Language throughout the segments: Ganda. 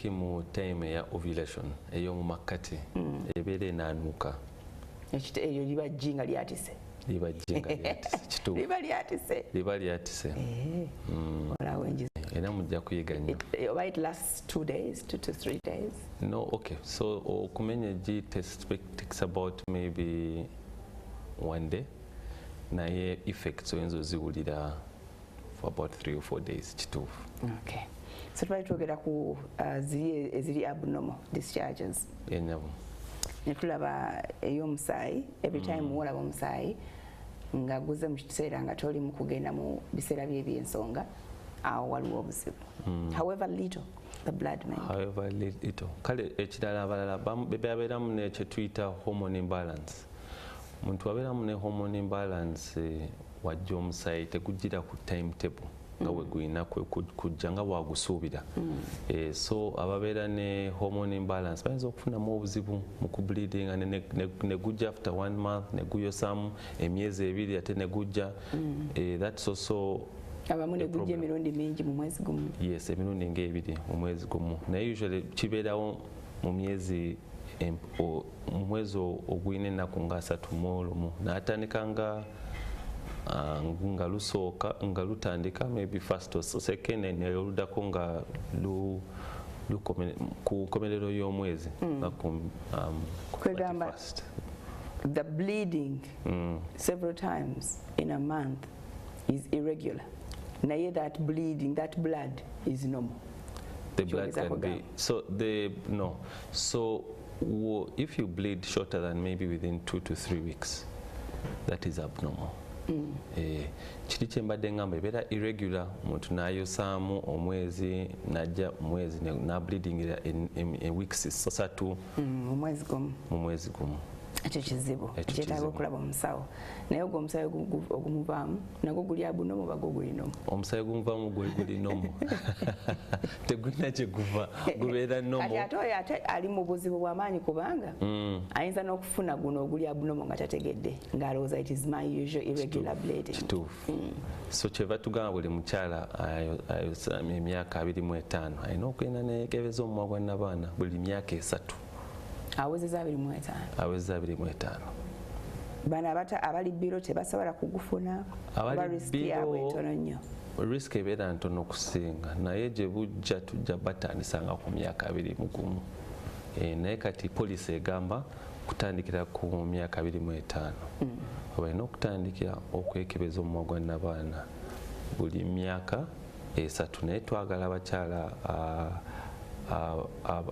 especially mu time ya ovulation eyo mu makati ebeera enaanuuka eyo liba jjinga lyatise kituufu liba lyatise olaawo enjiza era mujja kuyiga nnyo oba it lasts 2 days 2 to 3 days no okay so okumenya G takes about maybe 1 day naye effects oyinza oziwulira for about 3 or 4 days kituufu okay so twali twogera ku ziri abnormal discharges yennyabo netulaba ey'omusaayi every time wolaba omusaayi nga guze mu kiseera nga toli mu kugenda mu biseera by'ebyensonga awo waliwo obuzibu however little the blood may however little kale ekirala abalala bebeabeeramu nekye tuyita hormone imbalance omuntu abeeramu ne hormone imbalance wajja omusaayi tegujjira ku timetable nga we guyina kujja nga bwagusuubira so ababeera ne hormone imbalance bayinza okufunamu obuzibu mu kubleedinga ne gujja after 1 month ne guyosamu emyezi 2 ate ne gujja that's also abamu ne gujja emirundi mingi mu mwezi gumu yes emirundi ng'ebiri mu mwezi gumu naye usually kibeerawo mu myezi mu mwezi ogulina ennaku nga 3 mu lumu n'atandika nga lusooka nga lutandika maybe first or second ne oluddako nga ku komerero y'omwezi kwegamba the bleeding several times in a month is irregular naye that bleeding that blood is normal the blood can be so if you bleed shorter than maybe within 2 to 3 weeks that is abnormal kiri kyembadde ngamba ebeera irregular omuntu n'ayosaamu omwezi najja omwezi n'ableedingira weeks 3 mu mwezi gumu ekyo kizibu kyetaaga okulaba omusawo naye ogwo omusaayi ogumuvaamu nagwo guli abunomu oba gwo guli nomu omusaayi gumuvaamu guli nomu tegulina kye guva gubeera nomu ate oyo ate ali mu buzibu bw'amaanyi kubanga ayinza n'okufuna guno oguli abunomu nga tategedde ng'alowooza it is my usual irregular bleeding kituufu so kyeva tugamba buli mukyala ayosamya emyaka 25 alina okugenda neyeekebeza omumwa gwa nnabaana buli myaka 3 awezeza 25 bano abali biro tebasobola kugufuna riski yabwe ntono nnyo riski ebeera ntono okusinga naye gye bujja tujja batandisa nga ku myaka 21 naye kati poliisi egamba kutandikira ku myaka 25 balina okutandikira okwekebeza omumwa gwa nnabaana buli myaka 3 naye twagala abakyala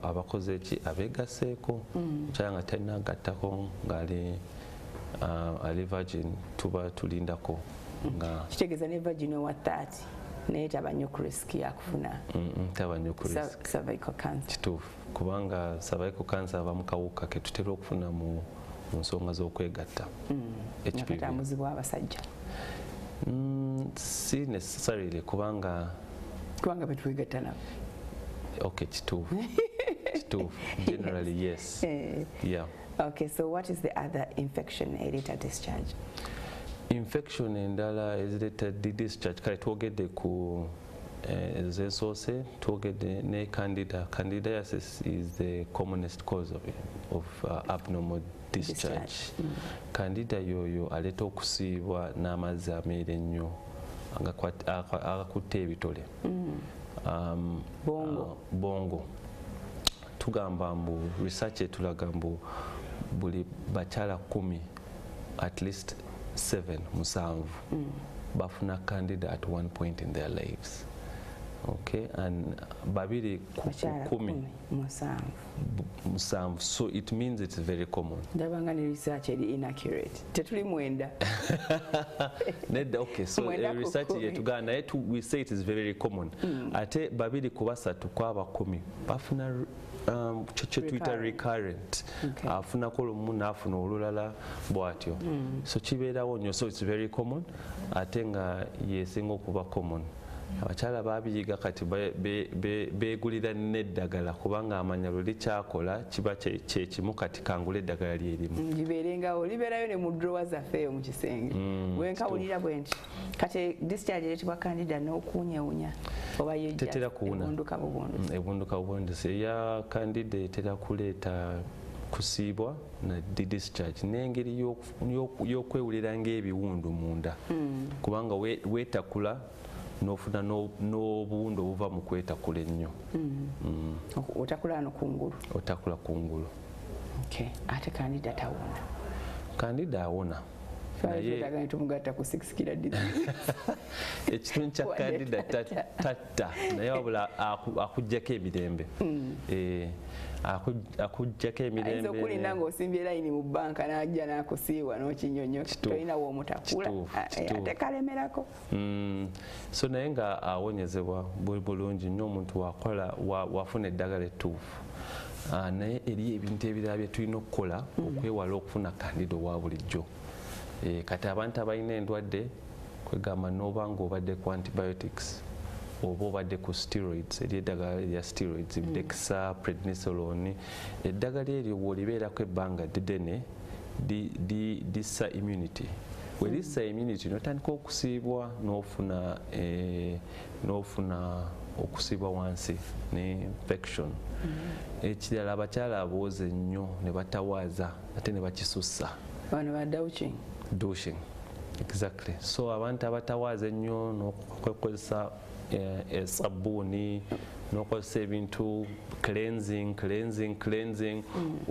abakoze ki abegaseeko mukyala nga talinagattako ngaali virgin tuba tulindako nga kitegeeza ne virgin owa 30 naye taba nnyo ku riski yakufuna taba nnyo ku riski cervical cancer kituufu kubanga cervical cancer aba mu kawuka ke tutera okufuna mu nsonga z'okwegatta nakatambuzibwa abasajja si necessarily kubanga betwegatta nabo okay kituufu generally yes yeah okay so what is the other infection ereta discharge infection endala ezireta discharge kale twogedde ku ezesoose twogedde ne candidiasis is the commonest cause of abnormal discharge candida yoyo aleta okusiibwa n'amazzi ameere ennyo agakutte ebitole bongo tugamba mbu research etulaga mbu buli bakyala 10 at least 7 bafuna candida at one point in their lives okay and babiri ku 10 7 so it means it's very common ndabanga ne research eri inaccurate tetuli mwenda nedda okay so research yetugana naye we say it is very common ate babiri ku 3 kwaba 10 bafuna kye tuyita recurrent afunako olumu n'afuna olulala bw'atyo so kibeerawo nnyo so it's very common ate nga yesinga okuba common abakyala babiyiga kati beegulira n'eddagala kubanga amanya lwe likyakola kiba kyekimu kati kangula eddagala lyerimu libeerengawo libeerayo ne mu drowa zaffe eyo mu kisenge bwenkawulira bwe nti kati discharge ereetebwa kandida n'okuwunyawunya oba tetera kuwuna ebunduka bubondeso eya kandida etera kuleeta kusiibwa na discharge n'engeri y'okwewulira ng'ebiwundu munda kubanga weetakula n'ofuna n'obuwundu obuva mu kwetakula ennyo otakula no kungulu otakula kungulu ate kandida tawona kandida awona naye tumugatta ku 6 kila ekitundu kya kandida tatta naye wabula akuggyako emirembe akuggyako emirembe ayinza okulinda ng'osimbye layini mu bbanka n'ajja n'akusiiwa n'okinyonyo tolina w'omutakula ate kalemerako so naye nga awonyezebwa bulungi nnyo omuntu wakola wafuna eddagala ettuufu naye eri ebintu ebirala bye tulina okukola okwewala okufuna kandida owa bulijjo kati abantu abalina endwadde kwegamba n'oba ng'obadde ku antibiotics oba obadde ku steroids eri eddagala erya steroids dexa prednisolone eddagala eryo bw'olibeerako ebbanga ddene lissa immunity bwe lissa immunity n'otandika okusiibwa n'ofuna okusiibwa wansi ne infection ekirala abakyala abooze nnyo ne batawaaza ate ne bakisussa bano ba douching exactly so abantu abatawaaza ennyo n'okukozesa esabbuuni n'okozesa ebintu cleansing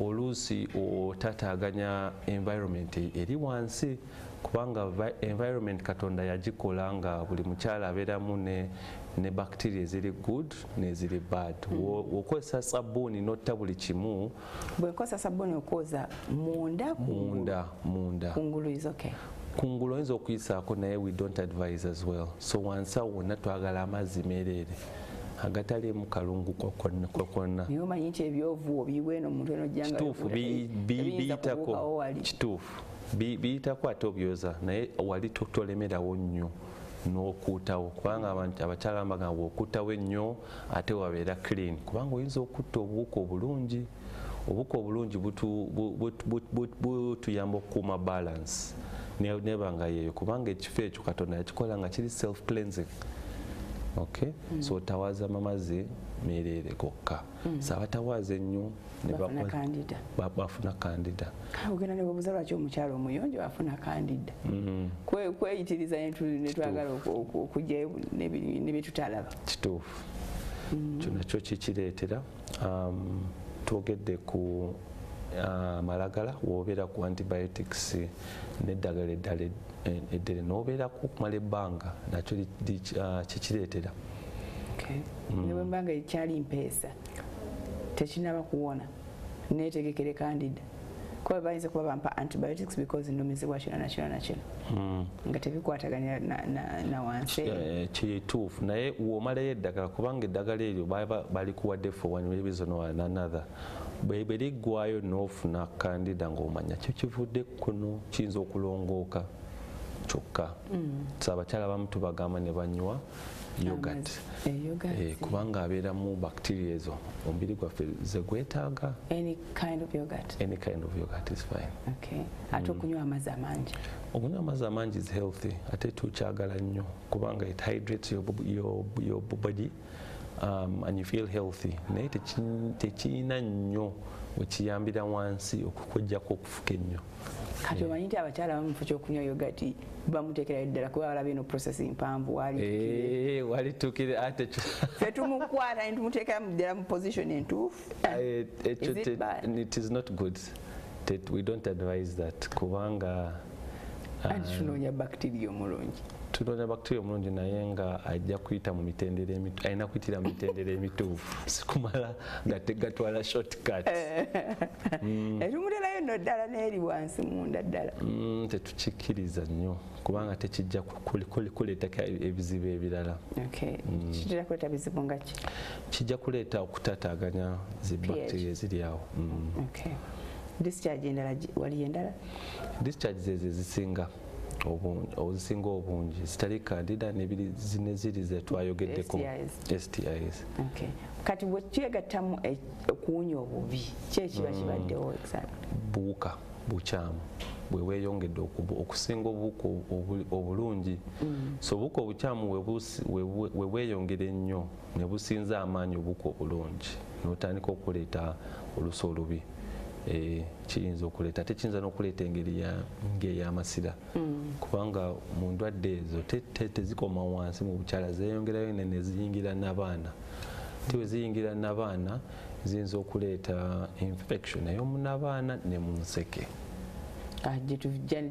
oluusi otataaganya environment eri wansi kubanga environment katonda yagikola nga buli mukyala abeeramu ne bacteria eziri good n'eziri bad okozesa sabbuuni n'otta buli kimu bwekozesa sabbuuni okwoza munda kungulu is okay kungulu oyinza okuyisaako naye we don't advise as well so wansi awo wonna twagala amazzi meereere agatalimu kalungu kwonna naye omanyi nti ebyovu obiwa eno omuntu eno ojjanga kituufu biyitako kituufu biyitako ate obyoza naye wali tolemerawo nnyo n'okuutawo kubanga abakyala bambagamba bw'okuutawo ennyo ate wabeera clean kubanga oyinza okutta obuwuka obulungi obuwuka obulungi butuyamba okukuuma balance nebanga yeeyo kubanga ekifo ekyo katonda yakikola nga kiri self cleansing so otawaaza amazzi meereere gokka so abatawaaza ennyo bafuna kandida ogenda ne babuuza lwaki omukyalo omuyonjo afuna kandida kweyitiriza netwagala okujjayo ne byetutalaba kituufu kyo nakyo kikireetera twogedde ku malagala wobeera ku antibiotics n'eddagala eddala eddere n'obeerako okumala ebbanga nakyo kikireetera ne bwembanga ekyali mpeesa tekinaba kuwona neetegekere kandida kuba bayinza kuba bampa antibiotics because ndomezebwa kino nakino nga tebikwataganya na wansi kituufu naye womalayo eddagala kubanga eddagala eryo balikuwadde for one reason or another bwe liggwayo n'ofuna kandida ng'omanya kyo kivudde kuno kiyinza okulongooka kyokka so abakyala bamu tubagamba ne banywa yogurt kubanga abeeramu bacteria ezo omubiri gwaffe ze gwetaaga any kind of yogurt is fine ate okunywa amazzi amangi okunywa amazzi amangi is healthy ate tukyagala nnyo kubanga it hydrates your body and you feel healthy naye tekirina nnyo wekiyambira wansi okukujjako okufuka ennyo kati omanyi nti abakyala bamufo kyokunywa yogati bamuteekerayo ddala kuba balaba eno process mpanvu walitukire ate fe tumukwata netumuteekera ddala mu position entuufu it is not good we don't advise that kubanga anti tunoonya bacteria omulungi tunoonya bacteria omulungi naye nga ajja kuyita mu mitendera emituufu alina kuyitira mu mitendera emituufu sikumala nga tegatwala shortcut etumuterayo nno ddala n'eri wansi munda ddala tetukikkiriza nnyo kubanga tekijja kuleetako ebizibu ebirala kitera kuleeta bizibu nga ki kijja kuleeta okutataaganya zi bacteria eziri awo discharge endala wali endala discharge ezo ezisinga obusinga obungi zitali candida nebiri zine ziri ze twayogeddeko STIs. Okay. Kati bwe kyegattamu okuwunya obubi kyekiba kibaddewo exactly? Buuka bukyamu bwe weeyongedde okusinga obuuka obulungi. So obuuka obukyamu we weeyongera ennyo ne businza amaanyi obuuka obulungi n'otandika okuleeta olusu olubi. Kiyinza okuleeta tekiyinza n'okuleeta engeri ng'ey'amasira kubanga mu ndwadde ezo tezikoma wansi mu bukyala zeeyongerayo ne ziyingira n'abaana. Tiwe ziyingira n'abaana ziyinza okuleeta infection ey'omunabaana ne mu nseke. Gyetujja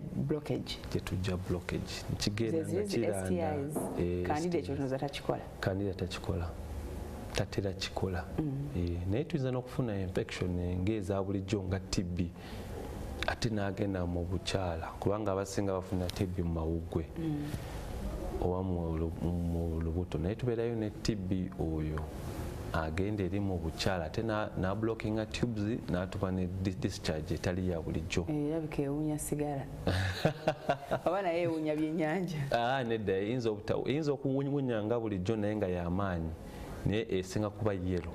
blockage. Kigenda nga kiranda. Candida ekyo tunoza takikola. Candida takikola. Tatera kikola. Naye tuyinza n'okufuna infection ng'eza bulijjo nga TB ate n'agenda mu bukyala kubanga abasinga bafuna TB mu mawuggwe oba mu lubuto. Naye tubeerayo ne TB oyo agenda eri mu bukyala ate n'ablockinga tubes n'atuba ne discharge etali ya bulijjo. Erabika ewunya sigala oba naye ewunya byennyanja. Nedda eyinza okuwunya nga bulijjo naye nga y'amaanyi naye esinga kuba yero.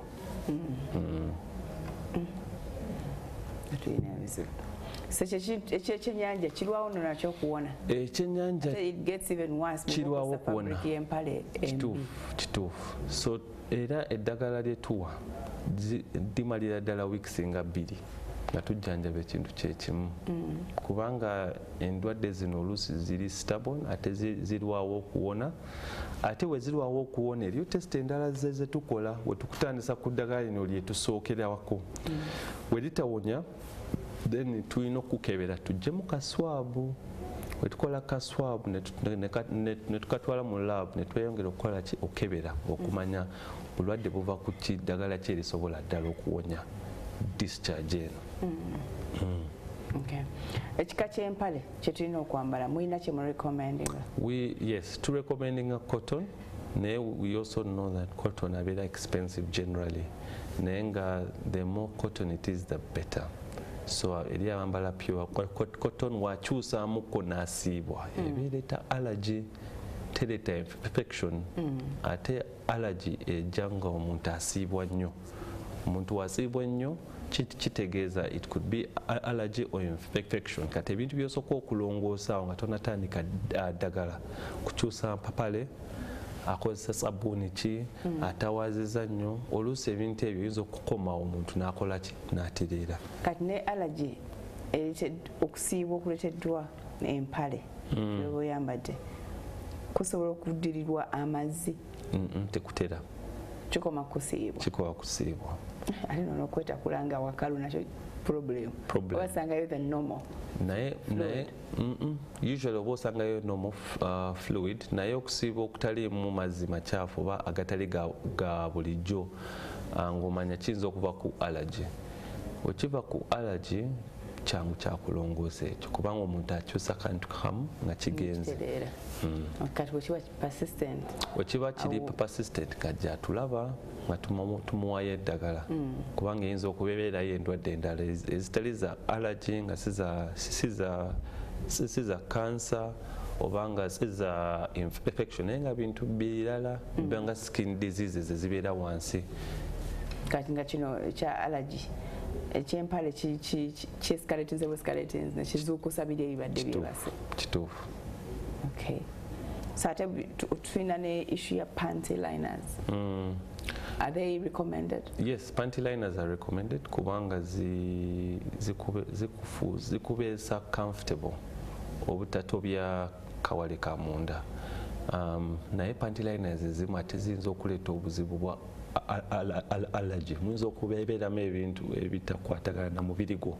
Ekyenyanja kirwawo nno nakyo okuwona. Ekyenyanja kirwawo okuwona. Kituufu. So era eddagala lye tuwa limalira ddala wiiki nga 2 nga tujjanjaba ekintu kyekimu kubanga endwadde zino oluusi ziri stubborn ate zirwawo okuwona. Ate we zirwawo okuwona eriyo test endala ze tukola we tukutandisa ku ddagala lino lye tusookerako. We litawonya then tulina okukebera tujjemu kaswabu. We tukola kaswabu ne tukatwala mu lab ne tweyongera okukola ki okebera okumanya bulwadde buva ku kiddagala ki erisobola ddala okuwonya discharge eno. Okay. Ekika ky'empale kye tulina okwambala mulina kye mu recommendinga? Yes, to recommending a cotton. We also know that cotton are very expensive generally. Naye the more cotton it is, the better. So eri abambala pure cotton wakyusaamuko n'asiibwa ebeereta allergy tereta infection. Ate allergy ejja nga omuntu asiibwa nnyo. Omuntu wasiibwa nnyo kitegeeza it could be allergy or infection. Kati ebintu by'osooka okulongoosa nga tonatandika ddagala kukyusa mpapale akozesa sabbuuni ki atawaziza nnyo oluusi ebintu ebyo yinza okukomawo omuntu n'akola ki n'atereera. Kati ne allergy okusiibwa okuleeteddwa empale oba oyambadde kusobola okuddirirwa amazzi? Tekutera. Kikoma kusiibwa? Kikola kusiibwa. Ate nono okwetakula nga wakalu nakyo problem. Obasangayo the normal naye usually oba osangayo normal fluid naye okusiiba okutalimu mazzi makyafu oba agatali ga bulijjo ng'omanya kiyinza okuva ku allergy. Wekiva ku allergy kyangu kyakulongoosa ekyo kubanga omuntu akyusa kantu kamu nga kigenze. Kati wekiba persistent? Wekiba kiri persistent kajja tulaba nga tumuwayo eddagala kubanga eyinza okubeerayo endwadde endala ezitali za allergy nga si za cancer oba nga si za infection naye nga bintu birala biba nga skin diseases ezibeera wansi. Kati nga kino ekya allergy ekyempale kyescaletinze bwescaletins nekizuukusa biri ebibadde byebase? Kituufu. Okay. So ate tulina ne issue ya panty liners. Are they recommended? Yes, panty liners are recommended kubanga zikubeesa comfortable obutatobya kawale ka munda. Naye panty liners ezimu ate ziyinza okuleeta obuzibu bwa allergy. Muyinza okubeeramu ebintu ebitakwatagana na mubiri gwo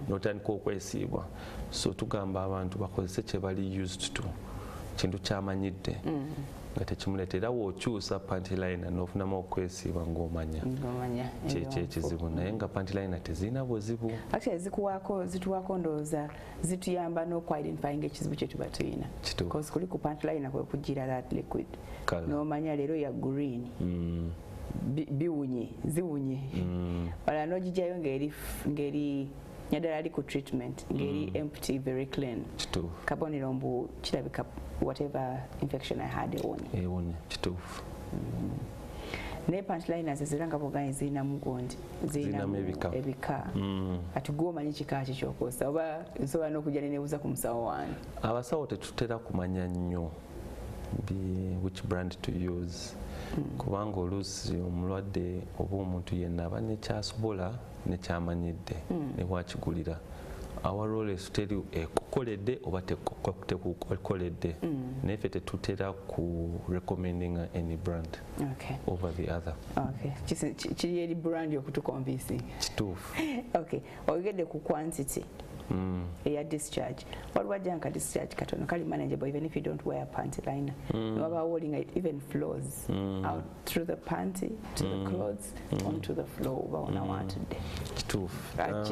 n'otandika okwesiibwa. So tugamba abantu bakozese kye bali used to, kintu kyamanyidde nga tekimuleetera w'okyusa panty liner n'ofunamu okwesiiba ng'omanya kyekizibu. Naye nga panty liner tezirina buzibu. Actually zituwaako ndowooza zituyamba n'okwidentifyinga ekizibu kye tuba tulina. Because kuli ku panty liner kwe kugira that liquid n'omanya leero ya green biwunye ziwunye wala n'ogijjayo ng'eri naddala ali ku treatment ngeri empty very clean kabonero mbu kirabika whatever infection I had ewonye kituufu ne punchliners ziranga bugani zina mugondi zina ebika atugomanyi kikaaki kyokosa oba nsobola n'okujja nenebuuza ku musawo wange abasawo tetutera kumanya nnyo which brand to use kubanga oluusi omulwadde oba omuntu yenna aba nekyasobola nekyamanyidde newakigulira our role is to tell you ekukoledde oba tekukoledde naye ffe tetutera ku recommending any brand over the other kiri eri brand okutuconvincing kituufu oyogedde ku quantity eya discharge waliwo ajjanka discharge katono kali manageable even if you don't wear a panty liner waba holding it even flows out through the panty to the clothes onto the floor uba onawatudde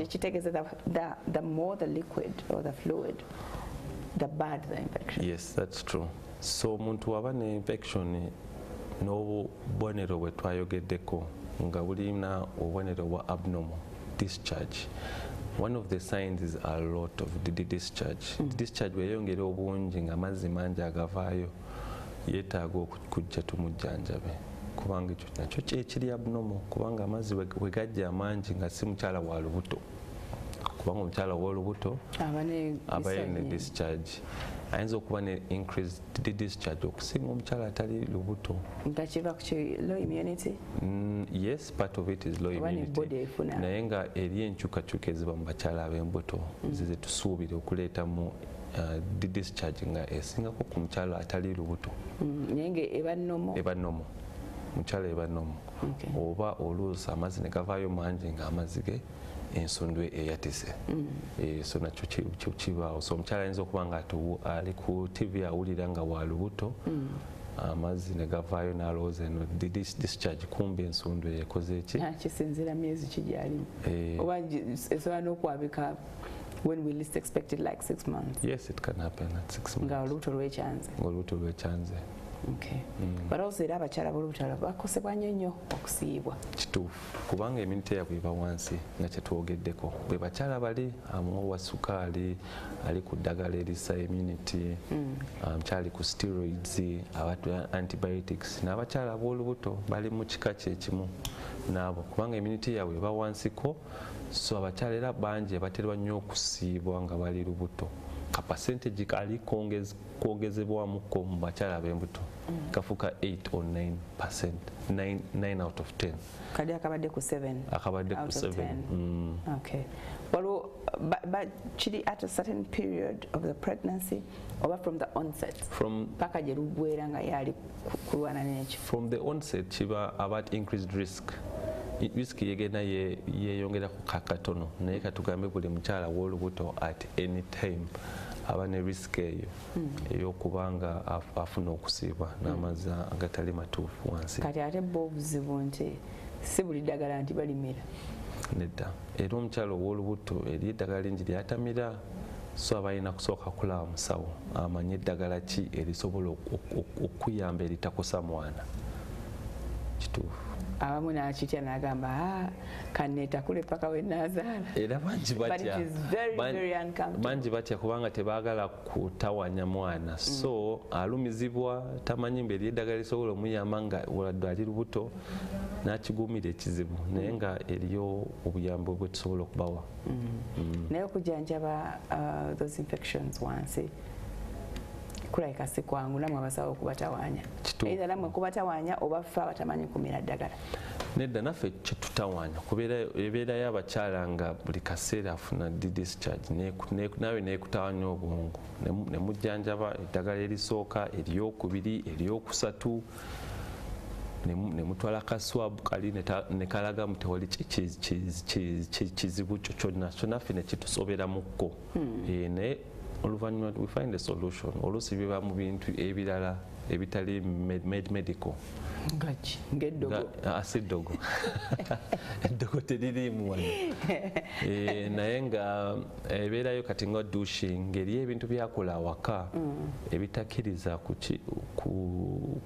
kitegeeza the more the liquid or the fluid the bad the infection. Yes, that's true. So omuntu waba ne infection n'obubonero bwe twayogeddeko nga bulina obubonero bwa abnormal discharge. One of the signs is a lot of discharge. Discharge weyongera obungi nga amazzi mangi agavaayo yeetaaga okujja tumujjanjabe kubanga ekyo nakyo ekiri abnormal kubanga amazzi we gajja amangi nga si mukyala wa lubuto kubanga omukyala w'olubuto aba ne discharge ayinza okuba ne increased discharge okusinga omukyala atali lubuto. Nga kiva ku low immunity? Yes, part of it is low immunity. Naye nga eri enkyukakyuka eziba mu bakyala ab'embuto zize tusuubire okuleetamu discharge nga esingako ku mukyala atali lubuto. Naye nga eba normal? Eba normal. Mukyala eba normal. Oba oluusi amazzi ne gavaayo mangi nga amazzi ge ensondwe eyatise so nakyo kibaawo so omukyala ayinza okuba nga ali ku TV awulira nga wa lubuto amazzi ne gavaayo n'alowooza eno discharge kumbe ensondwe ekoze eki kisinziira myezi kigyalimu oba esobola n'okwabika when we least expected like 6 months. Yes, it can happen at 6 months nga olubuto lwekyanze. Okay. But also era abakyala b'olubuto bakosebwa nnyo okusiibwa. Kituufu kubanga eminite yaabwe eba wansi nga kyetwogeddeko bwe bakyala bali amuwa sukaali ali ku ddagala erisa immunity kyali ku steroids abatu antibiotics n'abakyala ab'olubuto bali mu kika kyekimu naabo kubanga eminite yaabwe eba wansiko so abakyala era bangi baterwa nnyo okusiibwa nga bali lubuto ka percentage kali kwongezebwamuko mu bakyala ab'embuto kafuka 8 or 9%, 9 out of 10. Kadi akabadde ku 7 akabadde ku 7. Okay. Well, but chili at a certain period of the pregnancy or from the onset? From the onset, chiba about increased risk. Risk yegena yeyongera ku kakatono naye katugambe buli mukyala w'olubuto at any time aba ne risk eyo ey'okubanga afuna okusiibwa n'amazzi agatali matuufu wansi. Kati ate bo obuzibu nti si buli ddagala nti balimira? Nedda, era omukyala ow'olubuto eri eddagala lingi lyatamira so abalina kusooka kulaba musawo amanye eddagala ki erisobola okuyamba eritakosa mwana. Kituufu. Abamu nakitya n'agamba kanneetakule paka we naazaala. Era bangi batya kubanga tebaagala kutawanya mwana so alumizibwa tamanyi mbeeri eddagala lisobola omuyamba nga waladde ali lubuto n'akigumira ekizibu naye nga eriyo obuyambi bwe tusobola okubawa. Naye okujjanjaba those infections wansi kulabika si kwangu namwe abasawo okubatawanya. Either namwe kubatawanya oba ffe abatamanyi kumira ddagala. Nedda naffe kyetutawanya ebeerayo abakyala nga buli kaseera afuna discharge nawe neekutawanya obwongo ne mujjanjaba eddagala erisooka eryokubiri eryokusatu ne mutwala kaswabu kali ne kalagamu tewali kizibu kyonna so naffe ne kitusoberamukko naye oluvannyuma we find a solution oluusi biba mu bintu ebirala ebitali medical ng'eddogo eddogo teririimu wano naye nga ebeerayo kati nga douching eriyo ebintu byakola awaka ebitakkiriza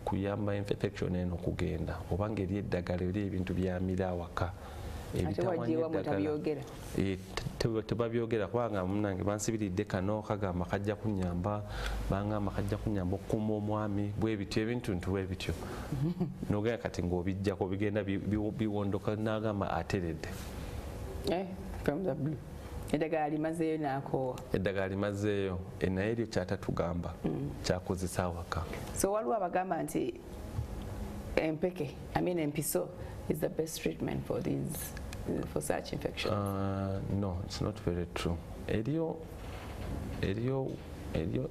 kuyamba infection eno okugenda oba ng'eri eddagala eri ebintu byamira awaka tebabyogera kubanga munange bansibiridde kano kagamba kajja kunyamba bangamba kajja kunyamba okukuma omwami bwe bityo ebintuntu bwe bityo nogenda kati ng'obijjako bigenda biwondoka n'agamba ateredde eddagala limazeeyo n'akoowa eddagala limazeeyo naye eryo kyatatugamba kyakozesa awaka so waliwo abagamba nti empeke empiso is the best treatment for such infection. No, it's not very true. Eriyo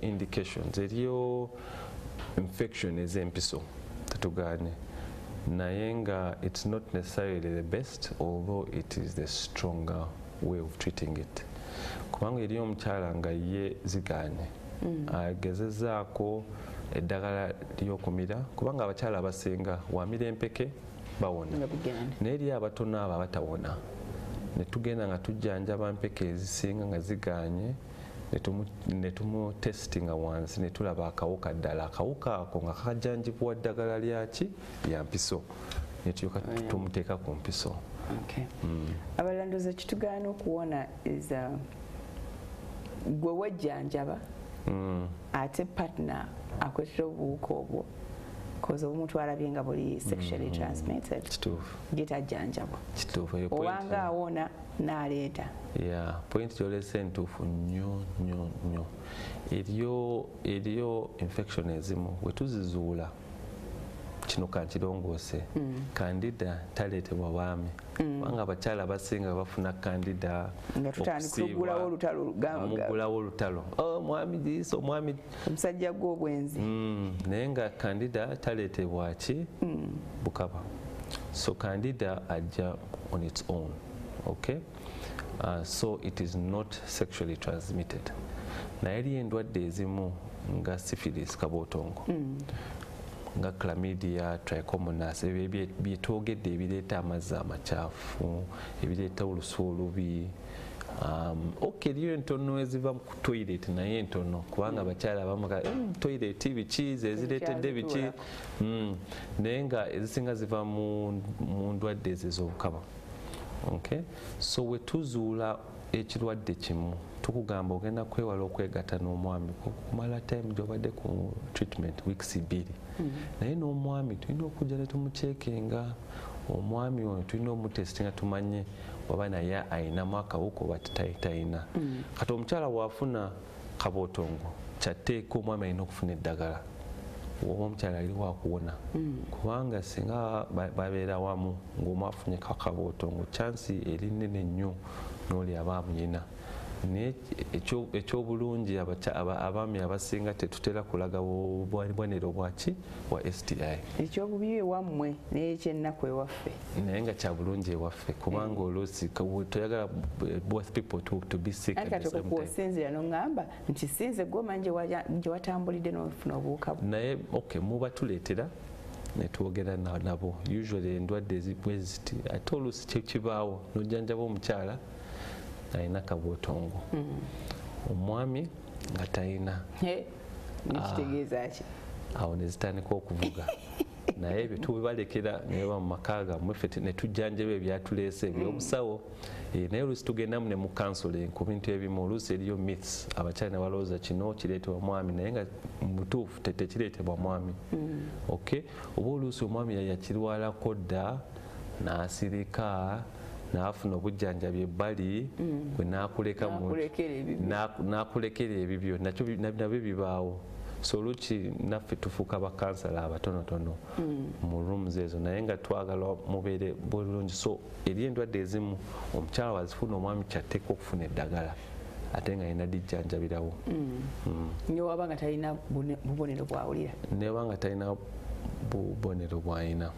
indications, eriyo infection ez'empiso tetugane naye nga it's not necessarily the best, although it is the stronger way of treating it. Kubanga eriyo omukyala nga ye ziganye agezezaako eddagala ly'okumira kubanga abakyala abasinga wamira empeke bawona naye eri abatono abo abatawona ne tugenda nga tujjanjaba mpeke ezisinga nga ziganye ne tumutesitinga wansi ne tulaba akawuka ddala akawuka ako nga kakajjanjibwa ddagala lyaki lya mpiso ne tuyoka tumuteeka ku mpiso. Abalanduzi ekitugaana okuwona is gwe wejjanjaba ate partner akwetera obuwuka obwo because omuntu alabye nga buli sexually transmitted getajjanjabwa obanga awona n'aleeta point gyolese ntuufu nnyo nnyo nnyo. Eriyo infection ezimu bwe tuzizuula kino kankirongoose kandida taleetebwa bwami kubanga abakyala abasinga bafuna kandida okusiibamugulawo olutalo mwami diiso mwami omusajja gw'obwenzi naye nga kandida taleetebwa ki bukaba so kandida ajja on its own. So it is not sexually transmitted. Naye eriyo endwadde ezimu nga syphilis kabootongo nga chlamydia, trichomonas, ebyo byetwogedde ebireeta amazzi amakyafu ebireeta olusu olubi. Eriyo entono eziva ku toilet naye entono kubanga abakyala abamu toilet biki ezireetedde biki naye nga ezisinga ziva mu ndwadde ezo ez'obukaba. So we tuzuula ekirwadde kimu tukugamba ogenda kwewala okwegatta n'omwami okumala time gy'obadde ku treatment weeks 2 naye n'omwami tulina okujja ne tumuceekinga omwami ono tulina omutesitinga tumanye oba naye ayinamu akawuka oba tayina. Kati omukyala waafuna kabootongo kyatteeka omwami alina okufuna eddagala oba omukyala ali wakuwona kubanga singa babeera wamu ng'omu afunye kabootongo chansi eri nnene nnyo n'oli aba amuyina. Naye ekyobulungi abaami abasinga tetutera kulaga bubonero bwaki bwa STI. Ekyobubi ewammwe naye ekyennaku ewaffe naye nga kyabulungi ewaffe kubanga oluusi toyagala both people to be sick at the same time. Osinzira n'oŋŋamba nti sinze gwomanyi gye watambulidde n'ofuna obuwuka bwo. Naye muba tuleetera ne twogera nabo usually endwadde bwe ziti ate oluusi kibaawo n'ojjanjaba omukyala alina kabootongo omwami nga talina nekitegeeza ki awo ne zitandika okuvuga naye ebyo tubibalekera ne baba mu maka gammwe ffe ne tujjanjaba ebyatuleese ebyobusawo naye oluusi tugendamu ne mu counseling ku bintu ebimu oluusi eriyo myths abakyala ne balowooza kino kireetebwa mwami naye nga mutuufu tekireetebwa mwami. Oba oluusi omwami yakirwalako dda n'asirika n'afuna obujjanjabi ebbali bwe n'akulekera ebibyo nabyo bibaawo. So oluuki naffe tufuuka bakansala abatonotono mu rooms ezo naye nga twagala mubeere bulungi. So eri endwadde ezimu omukyala wazifuna omwami kyatteeka okufuna eddagala ate nga alina dijjanjabirawo. Newaba nga talina bubonero bwawulira newaba nga talina bubonero bw'alina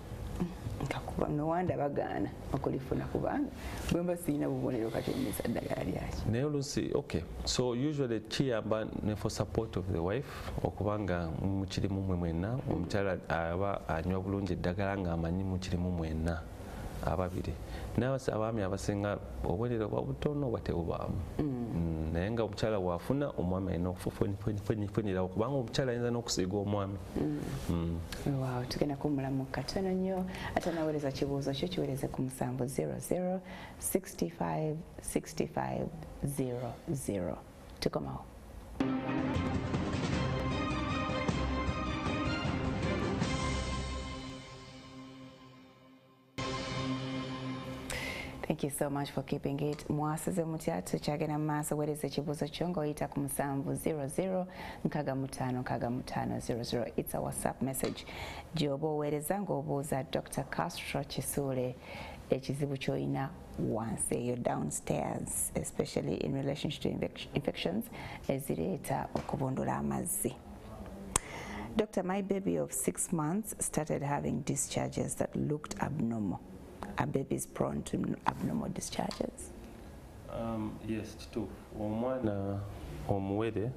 kakuba nowanda bagaana okulifuna kubanga bwe mba sirina bubonero kati nnisa ddagala lyaki naye oluusi so usually kiyamba ne for support of the wife okubanga mukirimu mwe mwenna omukyala aba anywa bulungi eddagala ng'amanyi mukirimu mwenna ababiri n'abaami abasinga obubonero bwa butono oba tebubaamu. hormone naye nga omukyala wafuna omwami alina okufunirawo kubanga omukyala ayinza n'okusiiga omwami. Wow, tugenda kumulamu katono nnyo ate naweereza kibuuzo kyo kiweereze ku 700 65 65 00. Tukomawo. Thank you so much for keeping it. MwasuzeMutya tukyagenda mu maaso weereza ekibuuzo kyo ng'oyita ku 700 65 65 00. It's a WhatsApp message. Gy'oba oweereza ng'obuuza Dr. Castro Kisuule ekizibu ky'olina wansi eyo downstairs, especially in relationship to infections ezireeta okubundula amazzi. Doctor, my baby of 6 months started having discharges that looked abnormal. A baby is prone to abnormal discharges? Yes, kituufu. Omwana omuwere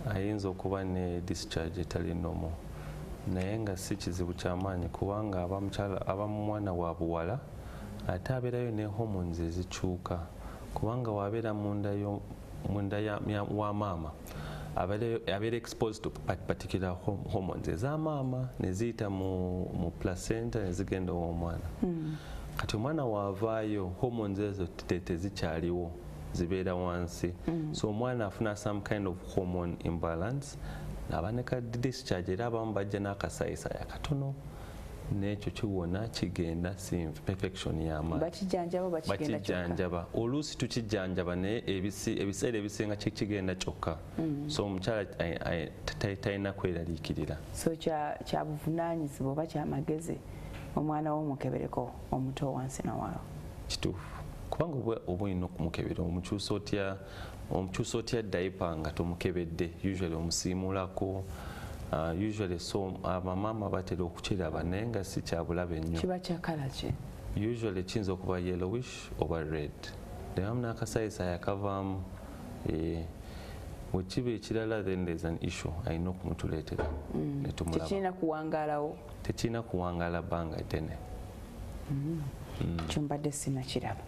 ayinza okuba ne discharge etali normal. Naye nga si kizibu ky'amaanyi kubanga aba mwana wa buwala ate abeerayo ne hormones ezikyuka kubanga wabeera munda wa maama abeera exposed to particular hormones eza maama ne ziyita mu placenta ne zigenda ow'omwana. Kati omwana waavaayo hormones ezo tezikyaliwo zibeera wansi, so omwana afuna some kind of hormone imbalance aba ne ka discharge era abamu bajja n'akasayisayi akatono n'ekyo kiwona kigenda si infection y'amaanyi. Bakijjanjaba oluusi tukijjanjaba naye ebiseera ebisinga kigenda kyokka, so omukyala talina kweraliikirira. So kyabuvunaanyizibwa oba kyamagezi omwana w'omukebereko omuto wansi nawaalo? Kituufu kubanga oba olina okumukebera omukyusa otya diaper nga tomukebedde, usually omusiimulako. Usually so abamaama batera okukiraba naye nga si kyabulabe nnyo. Kiba kya kala ki? Usually kiyinza okuba yellowish oba red. Naye wamu n'akasayisayi akavaamu. Wekiba ekirala then there's an issue ayina okumutuleetera ne tumulaba. Tekirina kuwangaalawo? Tekirina kuwangaala bbanga ddene. Kyumbadde sinakiraba.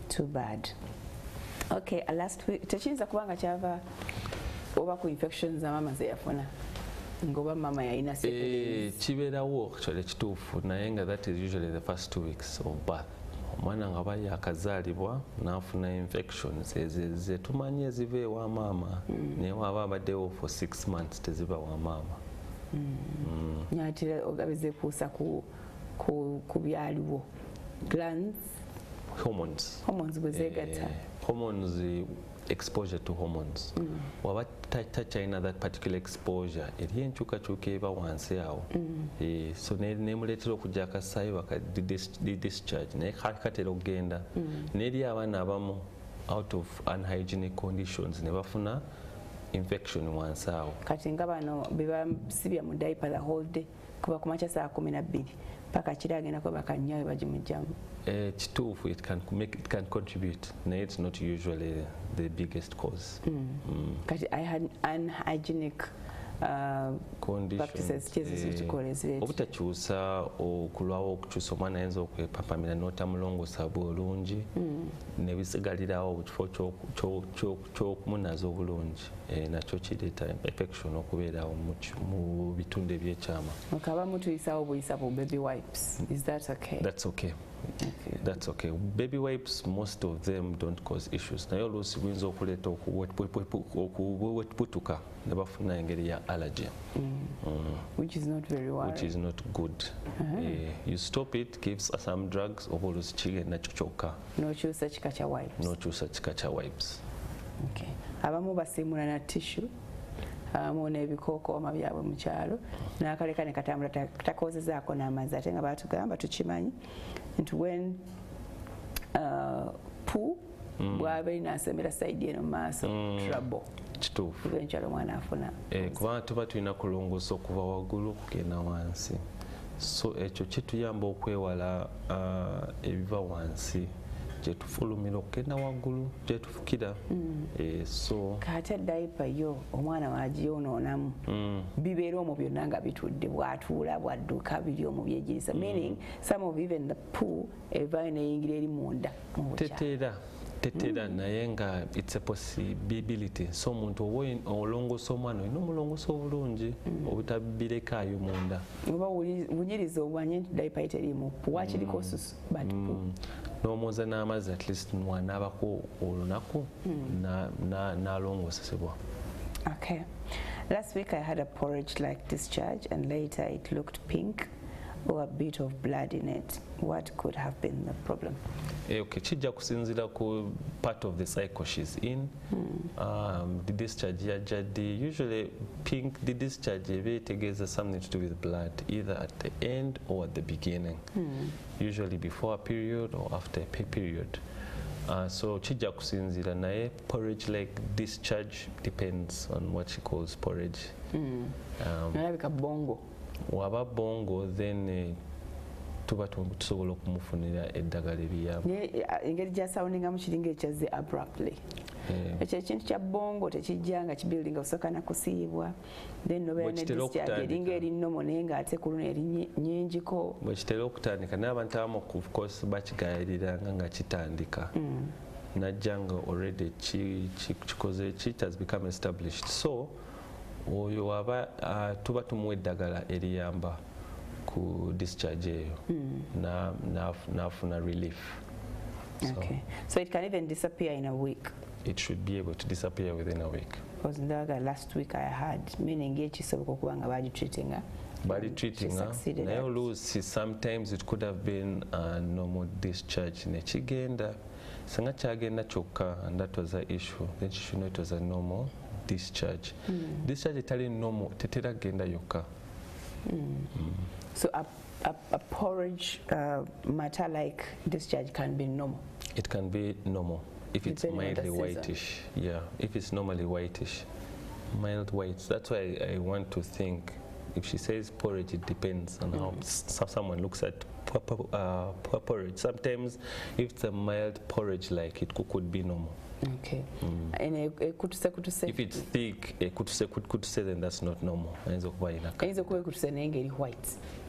Too bad. Okay, last week tekiyinza kubanga kyava oba ku infections maama ze yafuna ngoba mama yalina kibeerawo actually kituufu naye nga that is usually the first 2 weeks of birth. Omwana nga aba yakazaalibwa n'afuna infections ze tumanyi eziva ewa maama naye waba abaddewo for 6 months teziva wa maama. Nyatira ogabeze kuusa ku byaliwo glands hormones bwezeegatta hormones exposure to hormones. Waba takyalina that particular exposure eri enkyukakyuka eba wansi awo, so nemuleetera okujja akasaayi waka discharge naye katera okugenda n'eri abaana abamu out of unhygienic conditions ne bafuna infection wansi awo. Kati nga bano bebasibya mu diaper the whole day kuba ku makya saa 12 paka kiri agenda kwe bakannyayo bagimujjamu. Kituufu, it can contribute naye it's not usually the biggest cause. Kati I had unhygienic practices obutakyusa okulwawo okukyusa omwana ayinza okwepapamira n'otamulongoosa bulungi nebisigalirawo mu kifo ky'okumunaza obulungi, nakyo kireeta infection okubeerawo mu bitundu ebyekyama. Abamu tuyisaawo buyisa bu baby wipes. Is that okay? That's okay. That's okay. Baby wipes, most of them don't cause issues. Naye oluusi buyinza okuleeta okuwetuputuka ne bafuna engeri ya allergy. Which is not very worrying. Which is not good. You stop it, gives some drugs, oba oluusi kigenda kyokka. N'okyusa kika kya wipes. N'okyusa kika kya wipes. Okay. Abamu basiimula na tissue. Abamu n'ebikookoma byabwe mu kyalo n'akaleka ne katambula takozezaako n'amazzi ate nga batugamba tukimanyi nti when poo bw'aba inaasembera sayidi eno mu maaso trouble. Kituufu. Eventually omwana afuna. Kubanga tuba tulina kulongoosa okuva waggulu okugenda wansi, so ekyo kituyamba okwewala ebiva wansi gyetufulumira okugenda waggulu gyetufukira. So kati diaper yo omwana wagiyonoonamu bibeera omwo byonna nga bitudde bw'atuula bwadduka biri omwo byegiriza, meaning some of even the poo evaayo neyingira eri munda mu bukyala. tetera naye nga it's a possibility so omuntu oba olongosa omwana olina omulongosa obulungi obutabirekayo munda oba bunyiriza obwanye nti diaper eteriimu puwa kiriko osusu but n'omwoza n'amazzi at least wanaabako olunaku n'alongosesebwa. Okay. Last week I had a porridge-like discharge and later it looked pink or a bit of blood in it. What could have been the problem? Okay, kijja kusinzira ku part of the cycle she's in. The discharge yajjadde usually pink the discharge ebeetegeeza something to do with blood either at the end or at the beginning. Usually before a period or after a period. So kijja kusinzira naye porridge like discharge depends on what she calls porridge. Nalabika bongo. Waba bongo then tuba tusobola okumufunira eddagala ebiyamba. Engeri gy'asawundingamu kiringa ekyaze abruptly. Ekyo ekintu kya bongo tekijja nga kibuildinga osooka na kusiibwa then nobeera ne discharge eringa eri nnomo naye ng'ate ku luno eri nnyingiko. Bwe kitera okutandika naye abantu abamu of course bakigayiririranga nga kitandika najja nga already kikoze it has become established so oyo aba tuba tumuwa eddagala eriyamba ku discharge eyo n'afuna relief. Okay. So it can even disappear in a week. It should be able to disappear within a week. Because last week I had meaning ekisoboka okuba nga bagitreatinga. Body treating naye oluusi sometimes it could have been a normal discharge nekigenda singa kyagenda kyokka and that was the issue then she should know it was a normal discharge. Discharge etali normal tetera genda yokka. So a porridge matter like discharge can be normal. It can be normal if it's mildly whitish. Yeah, if it's normally whitish, mild white. That's why I want to think. If she says porridge, it depends on how someone looks at porridge. Sometimes, if it's a mild porridge, like it could be normal. Okay. And if it's thick, could say then that's not normal. White.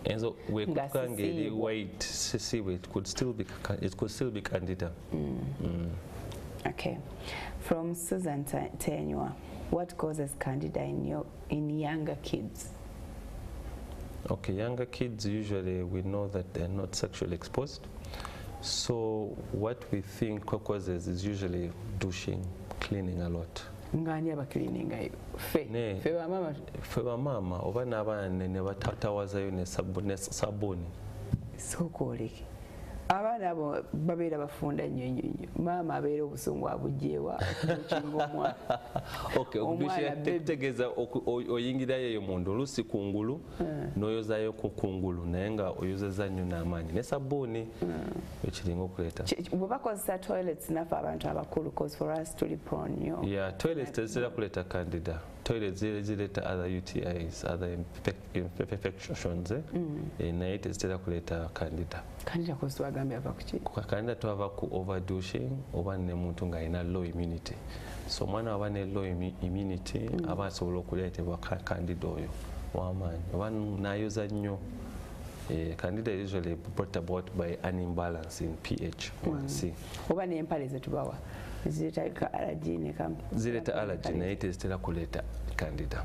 And so we could white. See, it could still be candida. Okay. From Susan Tenua, what causes candida in younger kids? Okay, younger kids usually we know that they're not sexually exposed. So what we think causes is usually douching, cleaning a lot. Ngani aba cleaning ayo? Fe wa mama. Fe wa mama oba n'abaana ne batatawazayo ne sabuni. So koleki. Abaana abo babeera bafunda nnyo maama abeera obusungu abugyewa okukinga omwana. Okay, okudusha tegeeza oyingirayo eyo munda oluusi kungulu n'oyozayo ku kungulu naye nga oyozeza nnyo n'amaanyi ne sabbuuni ekiringa okuleeta. Bwe bakozesa toilets naffe abantu abakulu cause for us tuli prone nnyo. Yeah, toilets tezitera kuleeta candida. Toilets zireeta other UTIs, other infections naye tezitera kuleeta candida. Candida kozi twagambye ava ku ki? Candida twava ku overdosing oba ne muntu ng'alina low immunity. So omwana aba ne low immunity aba asobola okuleetebwa candida oyo w'amaanyi oba n'ayoza nnyo. Candida is usually brought about by an imbalance in pH 1C. Oba n'empale zetubawa zireeta allergy ne zireeta allergy naye tezitera kuleeta candida.